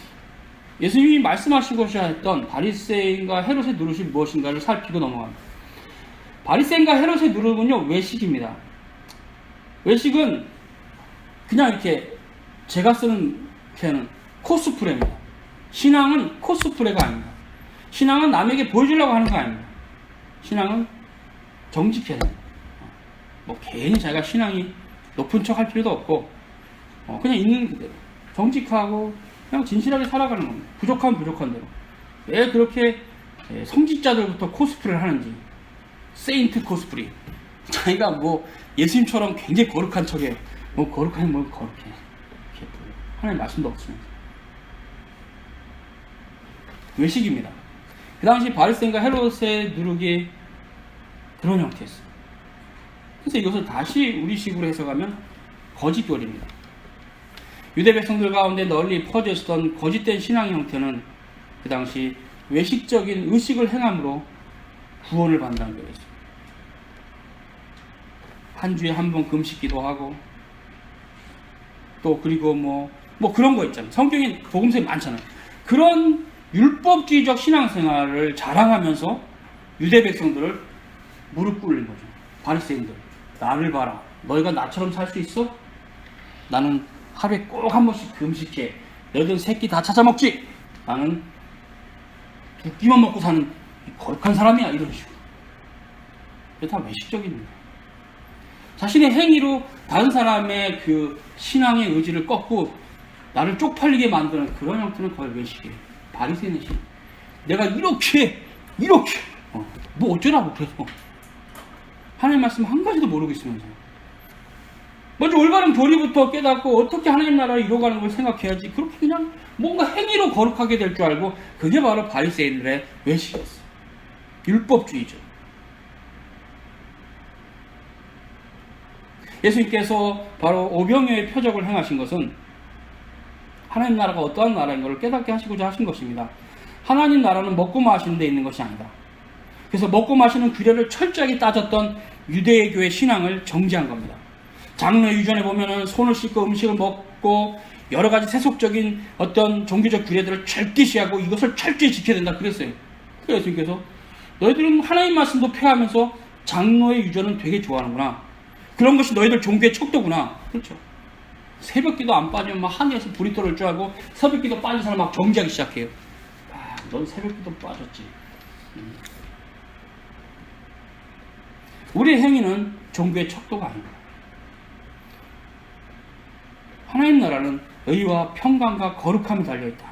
예수님이 말씀하시고자 했던 바리새인과 헤롯의 누룩이 무엇인가를 살피고 넘어갑니다. 바리새인과 헤롯의 누룩은요, 외식입니다. 외식은 그냥 이렇게 제가 쓰는 표현은 코스프레입니다. 신앙은 코스프레가 아닙니다. 신앙은 남에게 보여주려고 하는 거 아닙니다. 신앙은 정직해야 됩니다. 괜히 자기가 신앙이 높은 척 할 필요도 없고 그냥 있는 그대로 정직하고 그냥 진실하게 살아가는 겁니다. 부족하면 부족한 대로. 왜 그렇게 성직자들부터 코스프레를 하는지. 세인트 코스프레. 자기가 예수님처럼 굉장히 거룩한 척에 거룩하니 거룩해. 하나님 말씀도 없으면서. 외식입니다. 그 당시 바리새인과 헤롯의 누룩이 그런 형태였어요. 그래서 이것을 다시 우리식으로 해석하면 거짓교리입니다. 유대 백성들 가운데 널리 퍼져 있었던 거짓된 신앙 형태는 그 당시 외식적인 의식을 행함으로 구원을 받는다는 거였어요. 한 주에 한 번 금식기도 하고 또 그리고 그런 거 있잖아요. 성경에 복음서에 많잖아요. 그런 율법주의적 신앙생활을 자랑하면서 유대 백성들을 무릎 꿇는 거죠. 바리새인들, 나를 봐라. 너희가 나처럼 살 수 있어? 나는 하루에 꼭 한 번씩 금식해. 너희들 새끼 다 찾아먹지? 나는 두 끼만 먹고 사는 거룩한 사람이야. 이런 식으로. 이게 다 외식적인 거예요. 자신의 행위로 다른 사람의 그 신앙의 의지를 꺾고 나를 쪽팔리게 만드는 그런 형태는 거의 외식이에요. 바리새인의 신. 내가 이렇게 뭐 어쩌라고 그래서 하나님 말씀 한 가지도 모르고 있으면서 먼저 올바른 도리부터 깨닫고 어떻게 하나님 나라를 이루어가는 걸 생각해야지. 그렇게 그냥 뭔가 행위로 거룩하게 될 줄 알고 그게 바로 바리새인들의 외식이었어요. 율법주의죠. 예수님께서 바로 오병이어의 표적을 행하신 것은 하나님 나라가 어떠한 나라인 것을 깨닫게 하시고자 하신 것입니다. 하나님 나라는 먹고 마시는 데 있는 것이 아니다. 그래서 먹고 마시는 규례를 철저하게 따졌던 유대교의 신앙을 정지한 겁니다. 장로 유전에 보면은 손을 씻고 음식을 먹고 여러 가지 세속적인 어떤 종교적 규례들을 철저시하고 이것을 철저히 지켜야 된다 그랬어요. 그래서 예수님께서 너희들은 하나님 말씀도 폐하면서 장로의 유전은 되게 좋아하는구나. 그런 것이 너희들 종교의 척도구나. 그렇죠. 새벽기도 안 빠지면 막 하늘에서 불이 떨어질 줄 알고 새벽기도 빠진 사람 막 정지하기 시작해요. 아, 넌 새벽기도 빠졌지. 우리의 행위는 종교의 척도가 아닙니다. 하나님 나라는 의와 평강과 거룩함이 달려있다.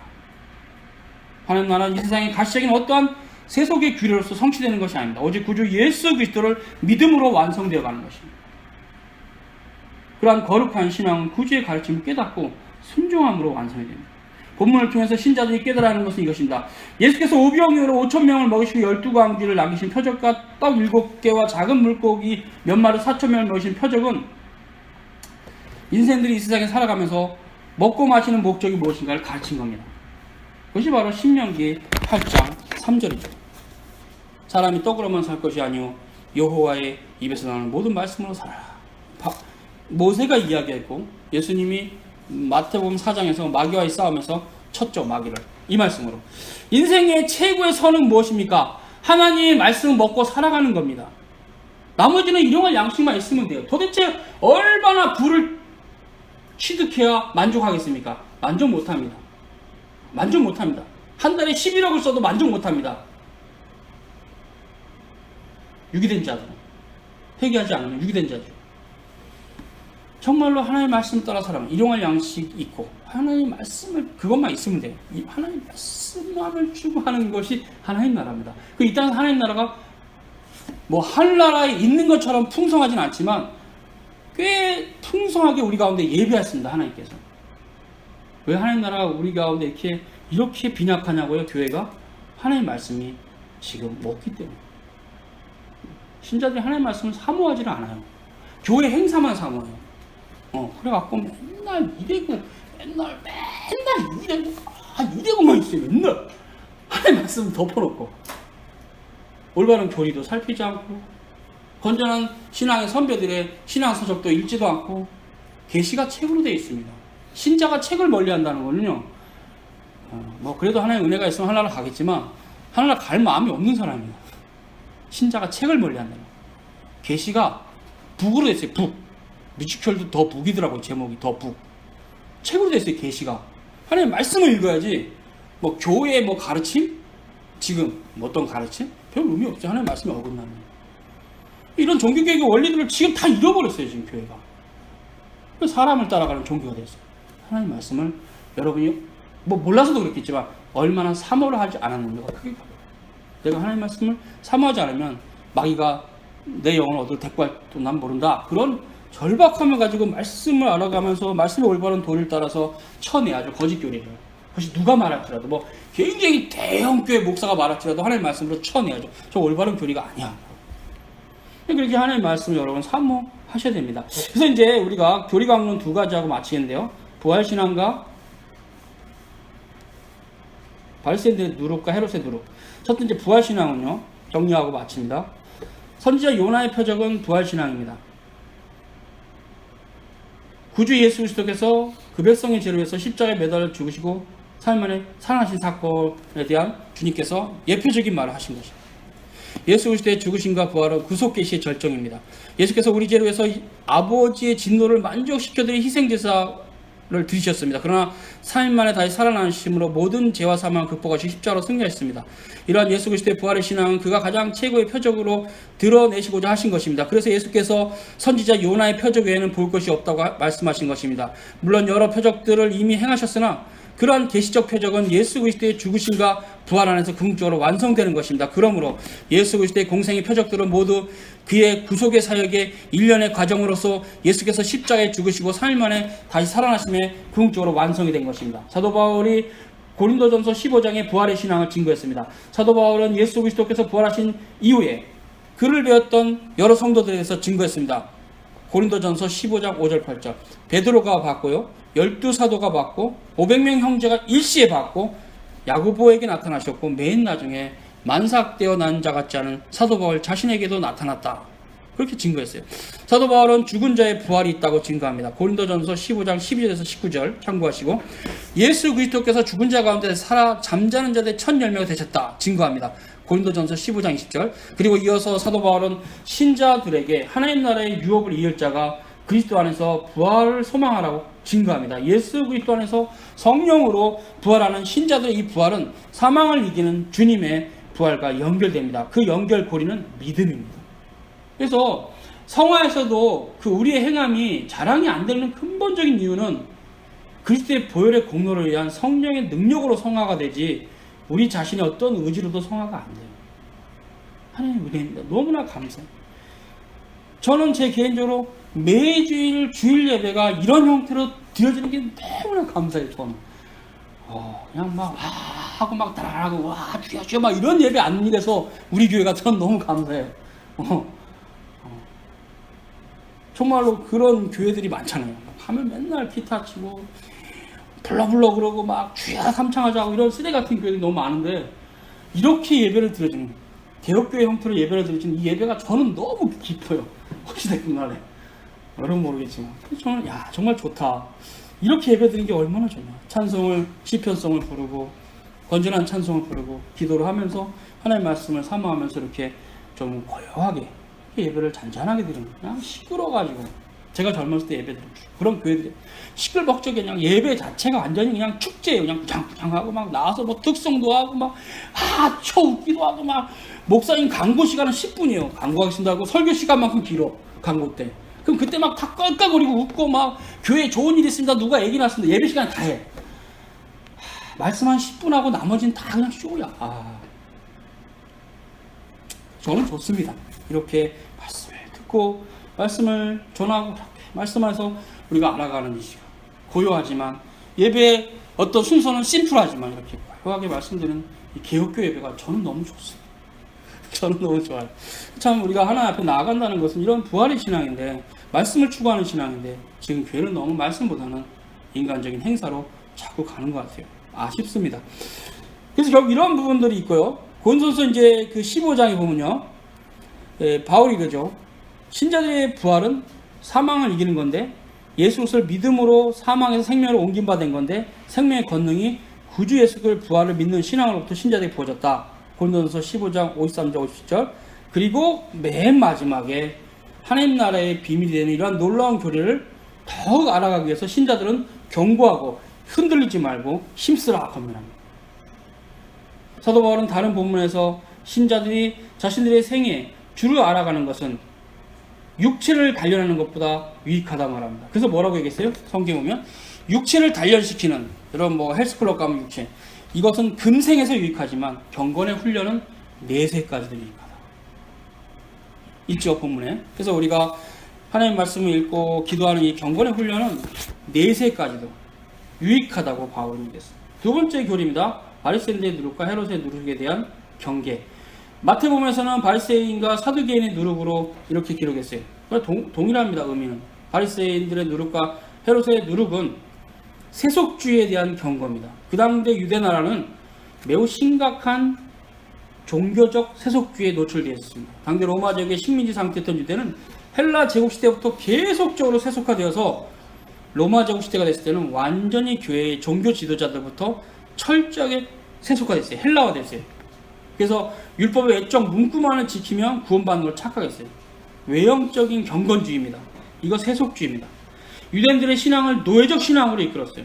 하나님 나라는 이 세상의 가시적인 어떠한 세속의 규례로서 성취되는 것이 아닙니다. 오직 구주 예수 그리스도를 믿음으로 완성되어 가는 것입니다. 그러한 거룩한 신앙은 구주의 가르침을 깨닫고 순종함으로 완성이 됩니다. 본문을 통해서 신자들이 깨달아야 하는 것은 이것입니다. 예수께서 오병이어로 5,000명을 먹이시고 12광지를 남기신 표적과 떡 7개와 작은 물고기 몇 마리 4,000명을 먹이신 표적은 인생들이 이 세상에 살아가면서 먹고 마시는 목적이 무엇인가를 가르친 겁니다. 그것이 바로 신명기 8장 3절이죠. 사람이 떡으로만 살 것이 아니요 여호와의 입에서 나오는 모든 말씀으로 살아라. 모세가 이야기했고 예수님이 마태복음 4장에서 마귀와의 싸움에서 쳤죠. 마귀를. 이 말씀으로. 인생의 최고의 선은 무엇입니까? 하나님의 말씀을 먹고 살아가는 겁니다. 나머지는 일용할 양식만 있으면 돼요. 도대체 얼마나 부를 취득해야 만족하겠습니까? 만족 못합니다. 만족 못합니다. 한 달에 11억을 써도 만족 못합니다. 유기된 자들은. 회개하지 않으면 유기된 자들. 정말로 하나님의 말씀을 따라 살아가면 일용할 양식 있고 하나님의 말씀을 그것만 있으면 돼요. 하나님의 말씀만을 추구하는 것이 하나님 나라입니다. 이 땅에서 하나님 나라가 뭐 하늘나라에 있는 것처럼 풍성하진 않지만 꽤 풍성하게 우리 가운데 예비하십니다. 하나님께서. 왜 하나님 나라가 우리 가운데 이렇게 빈약하냐고요? 교회가 하나님의 말씀이 지금 없기 때문에. 신자들이 하나님의 말씀을 사모하지를 않아요. 교회 행사만 사모해요. 그래갖고 맨날 이래고 맨날 이래고만 있어요. 맨날 하나님 말씀 덮어놓고 올바른 교리도 살피지 않고 건전한 신앙의 선배들의 신앙 서적도 읽지도 않고 계시가 책으로 되어 있습니다. 신자가 책을 멀리한다는 거는요. 뭐 그래도 하나님의 은혜가 있으면 하늘나라 가겠지만 하늘나라 갈 마음이 없는 사람이에요. 신자가 책을 멀리한다는 거예요. 계시가 북으로 되어 있어요. 북. 뮤지컬도 더 북이더라고요. 제목이 더 북. 책으로 됐어요. 계시가. 하나님 말씀을 읽어야지. 뭐 교회의 뭐 가르침? 지금 뭐 어떤 가르침? 별 의미 없죠. 하나님 말씀이 어긋나는. 이런 종교개혁의 원리들을 지금 다 잃어버렸어요. 지금 교회가. 사람을 따라가는 종교가 됐어요. 하나님 말씀을 여러분이 뭐 몰라서도 그렇겠지만 얼마나 사모를 하지 않았는지가 크게 가요. 내가 하나님 말씀을 사모하지 않으면 마귀가 내 영혼을 어디로 데리고 갈지도 난 모른다. 그런 절박함을 가지고 말씀을 알아가면서 말씀의 올바른 도리를 따라서 쳐내야죠. 거짓 교리를. 그것이 누가 말할지라도 뭐 굉장히 대형 교회 목사가 말할지라도 하나님 말씀으로 쳐내야죠. 저 올바른 교리가 아니야. 그렇게 하나님 말씀을 여러분 사모하셔야 됩니다. 그래서 이제 우리가 교리 강론 2가지하고 마치겠는데요. 부활신앙과 바리새인들의 누룩과 헤롯의 누룩. 첫 번째 부활신앙은요. 정리하고 마칩니다. 선지자 요나의 표적은 부활신앙입니다. 구주 예수 그리스도께서 그 백성의 죄를 위해서 십자가에 매달려 죽으시고 3일 만에 살아나신 사건에 대한 주님께서 예표적인 말을 하신 것입니다. 예수 그리스도의 죽으심과 부활은 구속 계시의 절정입니다. 예수께서 우리 죄를 위해서 아버지의 진노를 만족시켜드린 희생제사를 드리셨습니다. 그러나 3일 만에 다시 살아나심으로 모든 죄와 사망을 극복하시 십자가로 승리하셨습니다. 이러한 예수 그리스도의 부활의 신앙은 그가 가장 최고의 표적으로 드러내시고자 하신 것입니다. 그래서 예수께서 선지자 요나의 표적 외에는 볼 것이 없다고 말씀하신 것입니다. 물론 여러 표적들을 이미 행하셨으나 그러한 계시적 표적은 예수 그리스도의 죽으심과 부활 안에서 궁극적으로 완성되는 것입니다. 그러므로 예수 그리스도의 공생의 표적들은 모두 그의 구속의 사역의 일련의 과정으로서 예수께서 십자가에 죽으시고 3일 만에 다시 살아나심에 궁극적으로 완성이 된 것입니다. 사도 바울이 고린도전서 15장의 부활의 신앙을 증거했습니다. 사도 바울은 예수 그리스도께서 부활하신 이후에 그를 배웠던 여러 성도들에 대해서 증거했습니다. 고린도전서 15장 5절 8절 베드로가 봤고요. 12사도가 봤고 500명 형제가 일시에 봤고 야고보에게 나타나셨고 맨 나중에 만삭되어 난 자 같지 않은 사도 바울 자신에게도 나타났다. 그렇게 증거했어요. 사도 바울은 죽은 자의 부활이 있다고 증거합니다. 고린도전서 15장 12절에서 19절 참고하시고 예수 그리스도께서 죽은 자 가운데 살아 잠자는 자들의 첫 열매가 되셨다. 증거합니다. 고린도전서 15장 20절. 그리고 이어서 사도 바울은 신자들에게 하나님 나라의 유업을 이을 자가 그리스도 안에서 부활을 소망하라고 증거합니다. 예수 그리스도 안에서 성령으로 부활하는 신자들의 이 부활은 사망을 이기는 주님의 부활과 연결됩니다. 그 연결고리는 믿음입니다. 그래서 성화에서도 그 우리의 행함이 자랑이 안 되는 근본적인 이유는 그리스도의 보혈의 공로를 위한 성령의 능력으로 성화가 되지 우리 자신의 어떤 의지로도 성화가 안 돼요. 하나님의 은혜입니다. 너무나 감사해요. 저는 제 개인적으로 매주일 주일 예배가 이런 형태로 드려지는 게 너무나 감사해요. 저는 그냥 막 하고 막 따라하고 와 주여 막 이런 예배 안 이래서 우리 교회가 저는 너무 감사해요. 정말로 그런 교회들이 많잖아요. 하면 맨날 기타 치고 불러 그러고 막 주여 삼창하자고 이런 쓰레 같은 교회들이 너무 많은데 이렇게 예배를 드려주는 개혁교회 형태로 예배를 드려주는 이 예배가 저는 너무 깊어요. 어찌됐든 간에 여러분 모르겠지만 저는 정말 좋다. 이렇게 예배 드리는 게 얼마나 좋냐. 찬송을 시편송을 부르고 건전한 찬송을 부르고 기도를 하면서 하나님의 말씀을 사모하면서 이렇게 좀 고요하게 예배를 잔잔하게 드리는 그냥 시끄러워가지고 제가 젊었을 때 예배 드렸죠. 그런 교회들이 시끌벅적이 그냥 예배 자체가 완전히 그냥 축제예요. 그냥 부장부장하고 막 나와서 뭐 특성도 하고 막 쳐 웃기도 하고 막 목사님 광고 시간은 10분이에요. 광고하신다고 설교 시간만큼 길어. 광고 때. 그럼 그때 막 다 껄껄거리고 웃고 막 교회에 좋은 일 있습니다. 누가 얘기 났습니다. 예배 시간 다 해. 말씀 한 10분 하고 나머지는 다 그냥 쇼야. 저는 좋습니다. 이렇게 말씀을 듣고 말씀을 전하고 이렇게 말씀해서 우리가 알아가는 이 시간. 고요하지만 예배의 어떤 순서는 심플하지만 이렇게 고요하게 말씀드리는 이 개혁교 예배가 저는 너무 좋습니다. 저는 너무 좋아요. 참 우리가 하나님 앞에 나아간다는 것은 이런 부활의 신앙인데 말씀을 추구하는 신앙인데 지금 교회는 너무 말씀보다는 인간적인 행사로 자꾸 가는 것 같아요. 아쉽습니다. 그래서 결국 이런 부분들이 있고요. 고린도서 이제 그 15장에 보면요. 바울이 그러죠. 신자들의 부활은 사망을 이기는 건데 예수 그리스도를 믿음으로 사망에서 생명으로 옮긴 바 된 건데 생명의 권능이 구주 예수 그리스도의 부활을 믿는 신앙으로부터 신자들에게 부어졌다. 고린도서 15장 53절 50절. 그리고 맨 마지막에 하나님 나라의 비밀이 되는 이러한 놀라운 교리를 더욱 알아가기 위해서 신자들은 경고하고 흔들리지 말고 힘쓰라 권면합니다. 사도 바울은 다른 본문에서 신자들이 자신들의 생애 주를 알아가는 것은 육체를 단련하는 것보다 유익하다 말합니다. 그래서 뭐라고 얘기했어요? 성경에 보면 육체를 단련시키는 이런 뭐 헬스클럽 가면 육체 이것은 금생에서 유익하지만 경건의 훈련은 내세까지도 유익하다. 있죠 본문에. 그래서 우리가 하나님 말씀을 읽고 기도하는 이 경건의 훈련은 내세까지도 유익하다고 바울이 얘기했어요. 두 번째 교리입니다. 바리새인의 누룩과 헤롯의 누룩에 대한 경계. 마태복음에서는 바리새인과 사두개인의 누룩으로 이렇게 기록했어요. 동일합니다. 의미는. 바리새인들의 누룩과 헤롯의 누룩은 세속주의에 대한 경고입니다. 그 당대 유대 나라는 매우 심각한 종교적 세속주의에 노출되어 있었습니다. 당대 로마 제국의 식민지 상태였던 유대는 헬라 제국 시대부터 계속적으로 세속화되어서 로마 제국 시대가 됐을 때는 완전히 교회의 종교 지도자들부터 철저하게 세속화됐어요. 헬라화됐어요. 그래서 율법의 외적 문구만을 지키면 구원받는 걸 착각했어요. 외형적인 경건주의입니다. 이거 세속주의입니다. 유대인들의 신앙을 노예적 신앙으로 이끌었어요.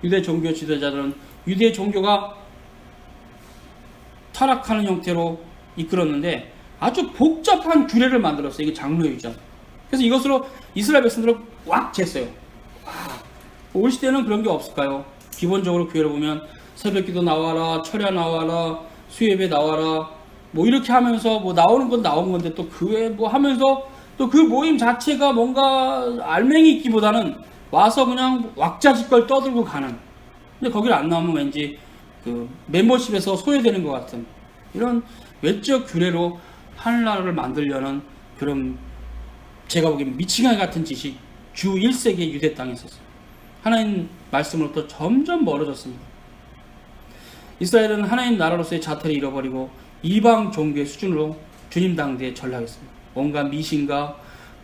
유대 종교 지도자들은 유대 종교가 타락하는 형태로 이끌었는데 아주 복잡한 규례를 만들었어요. 이게 장로유전. 그래서 이것으로 이스라엘 백성들을 꽉 쟀어요. 우리 시대는 그런 게 없을까요? 기본적으로 교회를 보면 새벽기도 나와라, 철야 나와라, 수예배 나와라, 뭐 이렇게 하면서 뭐 나오는 건 나온 건데 또 그 외에 뭐 하면서 또 그 모임 자체가 뭔가 알맹이 있기보다는 와서 그냥 왁자지껄 떠들고 가는. 근데 거기를 안 나오면 왠지 그 멤버십에서 소외되는 것 같은 이런 외적 규례로 하늘나라를 만들려는 그런 제가 보기엔 미치광이 같은 짓이 주 1세기의 유대 땅에 있었어요. 하나님 말씀으로부터 점점 멀어졌습니다. 이스라엘은 하나님 나라로서의 자태를 잃어버리고 이방 종교의 수준으로 주님 당대에 전락했습니다. 온갖 미신과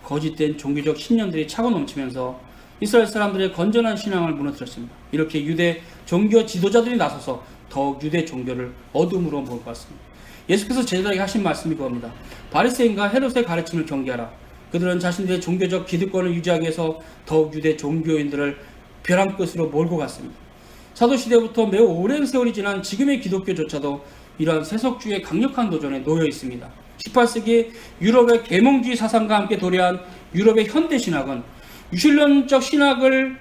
거짓된 종교적 신념들이 차고 넘치면서 이스라엘 사람들의 건전한 신앙을 무너뜨렸습니다. 이렇게 유대 종교 지도자들이 나서서 더욱 유대 종교를 어둠으로 몰고 갔습니다. 예수께서 제자들에게 하신 말씀이 그겁니다. 바리새인과 헤롯의 가르침을 경계하라. 그들은 자신들의 종교적 기득권을 유지하기 위해서 더욱 유대 종교인들을 벼랑 끝으로 몰고 갔습니다. 사도시대부터 매우 오랜 세월이 지난 지금의 기독교조차도 이러한 세속주의의 강력한 도전에 놓여 있습니다. 18세기 유럽의 계몽주의 사상과 함께 도래한 유럽의 현대신학은 유신론적 신학을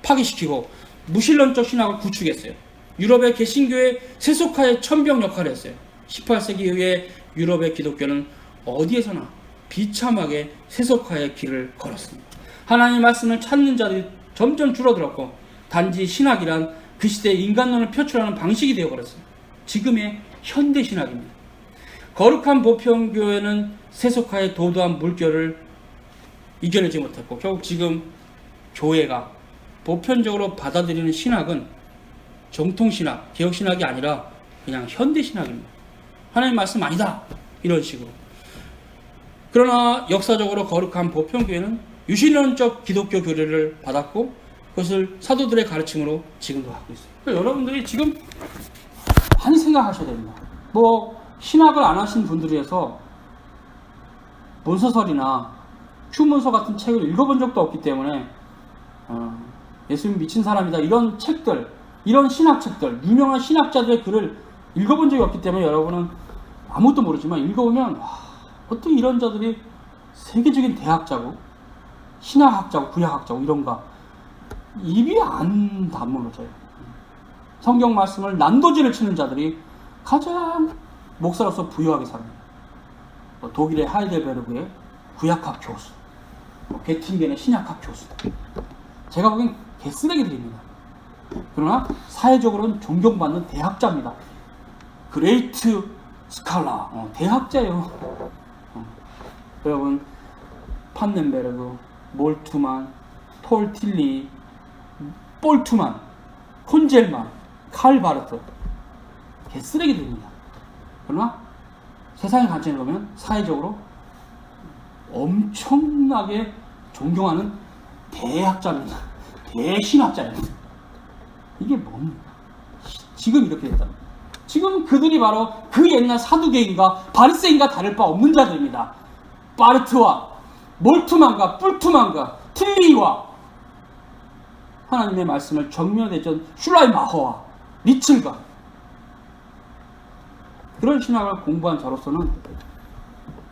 파기시키고 무신론적 신학을 구축했어요. 유럽의 개신교의 세속화의 천병 역할을 했어요. 18세기 이후에 유럽의 기독교는 어디에서나 비참하게 세속화의 길을 걸었습니다. 하나님의 말씀을 찾는 자들이 점점 줄어들었고 단지 신학이란 그 시대의 인간론을 표출하는 방식이 되어버렸어요. 지금의 현대신학입니다. 거룩한 보편교회는 세속화의 도도한 물결을 이겨내지 못했고 결국 지금 교회가 보편적으로 받아들이는 신학은 정통신학, 개혁신학이 아니라 그냥 현대신학입니다. 하나님 말씀 아니다 이런 식으로. 그러나 역사적으로 거룩한 보편교회는 유신론적 기독교 교리를 받았고 그것을 사도들의 가르침으로 지금도 하고 있어요. 그러니까 여러분들이 지금 많이 생각하셔야 됩니다. 뭐 신학을 안 하신 분들에서 문서설이나 휴문서 같은 책을 읽어본 적도 없기 때문에 예수님 미친 사람이다 이런 책들, 이런 신학책들, 유명한 신학자들의 글을 읽어본 적이 없기 때문에 여러분은 아무것도 모르지만 읽어보면 어떻게 이런 자들이 세계적인 대학자고 신학학자고 구약학자고 이런가 입이 안 다물어져요. 성경 말씀을 난도질을 치는 자들이 가장 목사로서 부유하게 삽니다. 독일의 하이델베르그의 구약학 교수, 게팅겐의 신약학 교수. 제가 보기엔 개쓰레기들입니다. 그러나 사회적으로는 존경받는 대학자입니다. 그레이트 스칼라, 대학자예요. 여러분 판넨베르그, 몰투만, 톨틸리, 볼트만, 콘젤만, 칼 바르트 개쓰레기들입니다. 그러나 세상의 관점을 보면 사회적으로 엄청나게 존경하는 대학자입니다. 대신학자입니다. 이게 뭡니까? 지금 이렇게 됐다. 지금 그들이 바로 그 옛날 사두개인과 바리새인과 다를 바 없는 자들입니다. 바르트와 몰트만과 뿔트만과 틸리와 하나님의 말씀을 정면대전 슐라이마허와 리틀과 그런 신학을 공부한 저로서는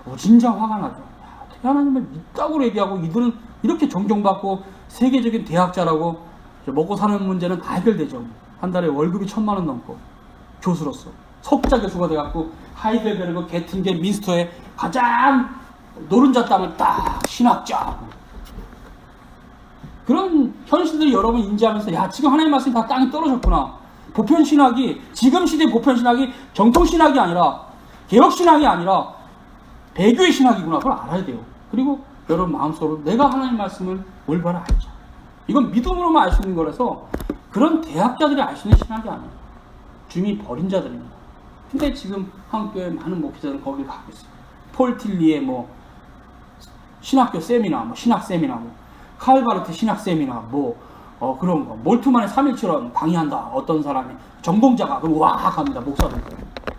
무진장 화가 나죠. 어떻게 하나님을 믿다고 얘기하고 이들은 이렇게 존경받고 세계적인 대학자라고 먹고 사는 문제는 다 해결되죠. 한 달에 월급이 1,000만 원 넘고 교수로서 석자 교수가 돼갖고 하이델베르그, 게팅겐, 민스터의 가장 노른자 땅을 딱 신학자 그런 현실들이 여러분 인지하면서 야 지금 하나님 말씀이 다 땅에 떨어졌구나. 보편신학이 지금 시대 보편신학이 정통신학이 아니라 개혁신학이 아니라 배교의 신학이구나. 그걸 알아야 돼요. 그리고 여러분 마음속으로 내가 하나님 말씀을 올바로 알자. 이건 믿음으로만 알 수 있는 거라서 그런 대학자들이 알 수 있는 신학이 아니에요. 주님이 버린 자들입니다. 근데 지금 한국교회 많은 목회자들은 거기를 가고 있어요. 폴틸리의 뭐 신학교 세미나, 뭐 신학 세미나, 뭐 칼바르트 신학 세미나, 그런 거. 몰트만의 3.1처럼 강의한다. 어떤 사람이 전공자가 그럼 와 갑니다. 목사들,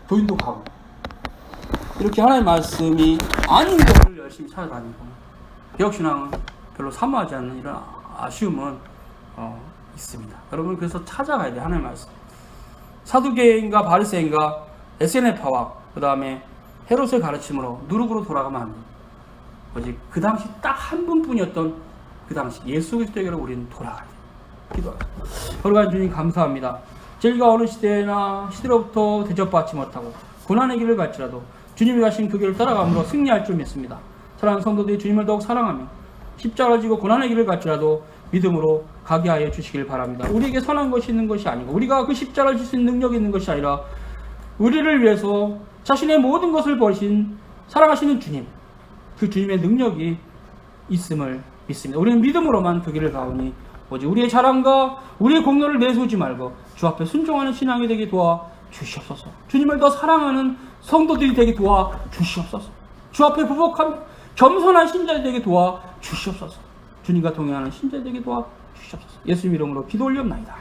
교인도 가고. 이렇게 하나님의 말씀이 아닌 것을 열심히 찾아다니고 개혁신앙은 별로 사모하지 않는 이런 아쉬움은 있습니다. 여러분 그래서 찾아가야 돼요. 하나님의 말씀. 사두개인과 바리새인과 에세네파와 그 다음에 헤롯의 가르침으로 누룩으로 돌아가면 안 돼요. 오직 그 당시 딱 한 분뿐이었던 그 당시 예수 그리스도에게로 우리는 돌아가야 돼요. 기도하라. 거룩한 주님 감사합니다. 저희가 어느 시대나 시대로부터 대접받지 못하고 고난의 길을 갈지라도 주님이 가신 그 길을 따라감으로 승리할 줄 믿습니다. 사랑하는 성도들이 주님을 더욱 사랑하며 십자가를 지고 고난의 길을 갈지라도 믿음으로 가게 하여 주시길 바랍니다. 우리에게 선한 것이 있는 것이 아니고 우리가 그 십자가를 질 수 있는 능력이 있는 것이 아니라 우리를 위해서 자신의 모든 것을 버리신 사랑하시는 주님, 그 주님의 능력이 있음을 믿습니다. 우리는 믿음으로만 그 길을 가오니 오직 우리의 자랑과 우리의 공로를 내세우지 말고 주 앞에 순종하는 신앙이 되게 도와 주시옵소서. 주님을 더 사랑하는 성도들이 되게 도와 주시옵소서. 주 앞에 부복한 겸손한 신자들이 되게 도와 주시옵소서. 주님과 동행하는 신자들이 되게 도와 주시옵소서. 예수님 이름으로 기도 올리옵나이다.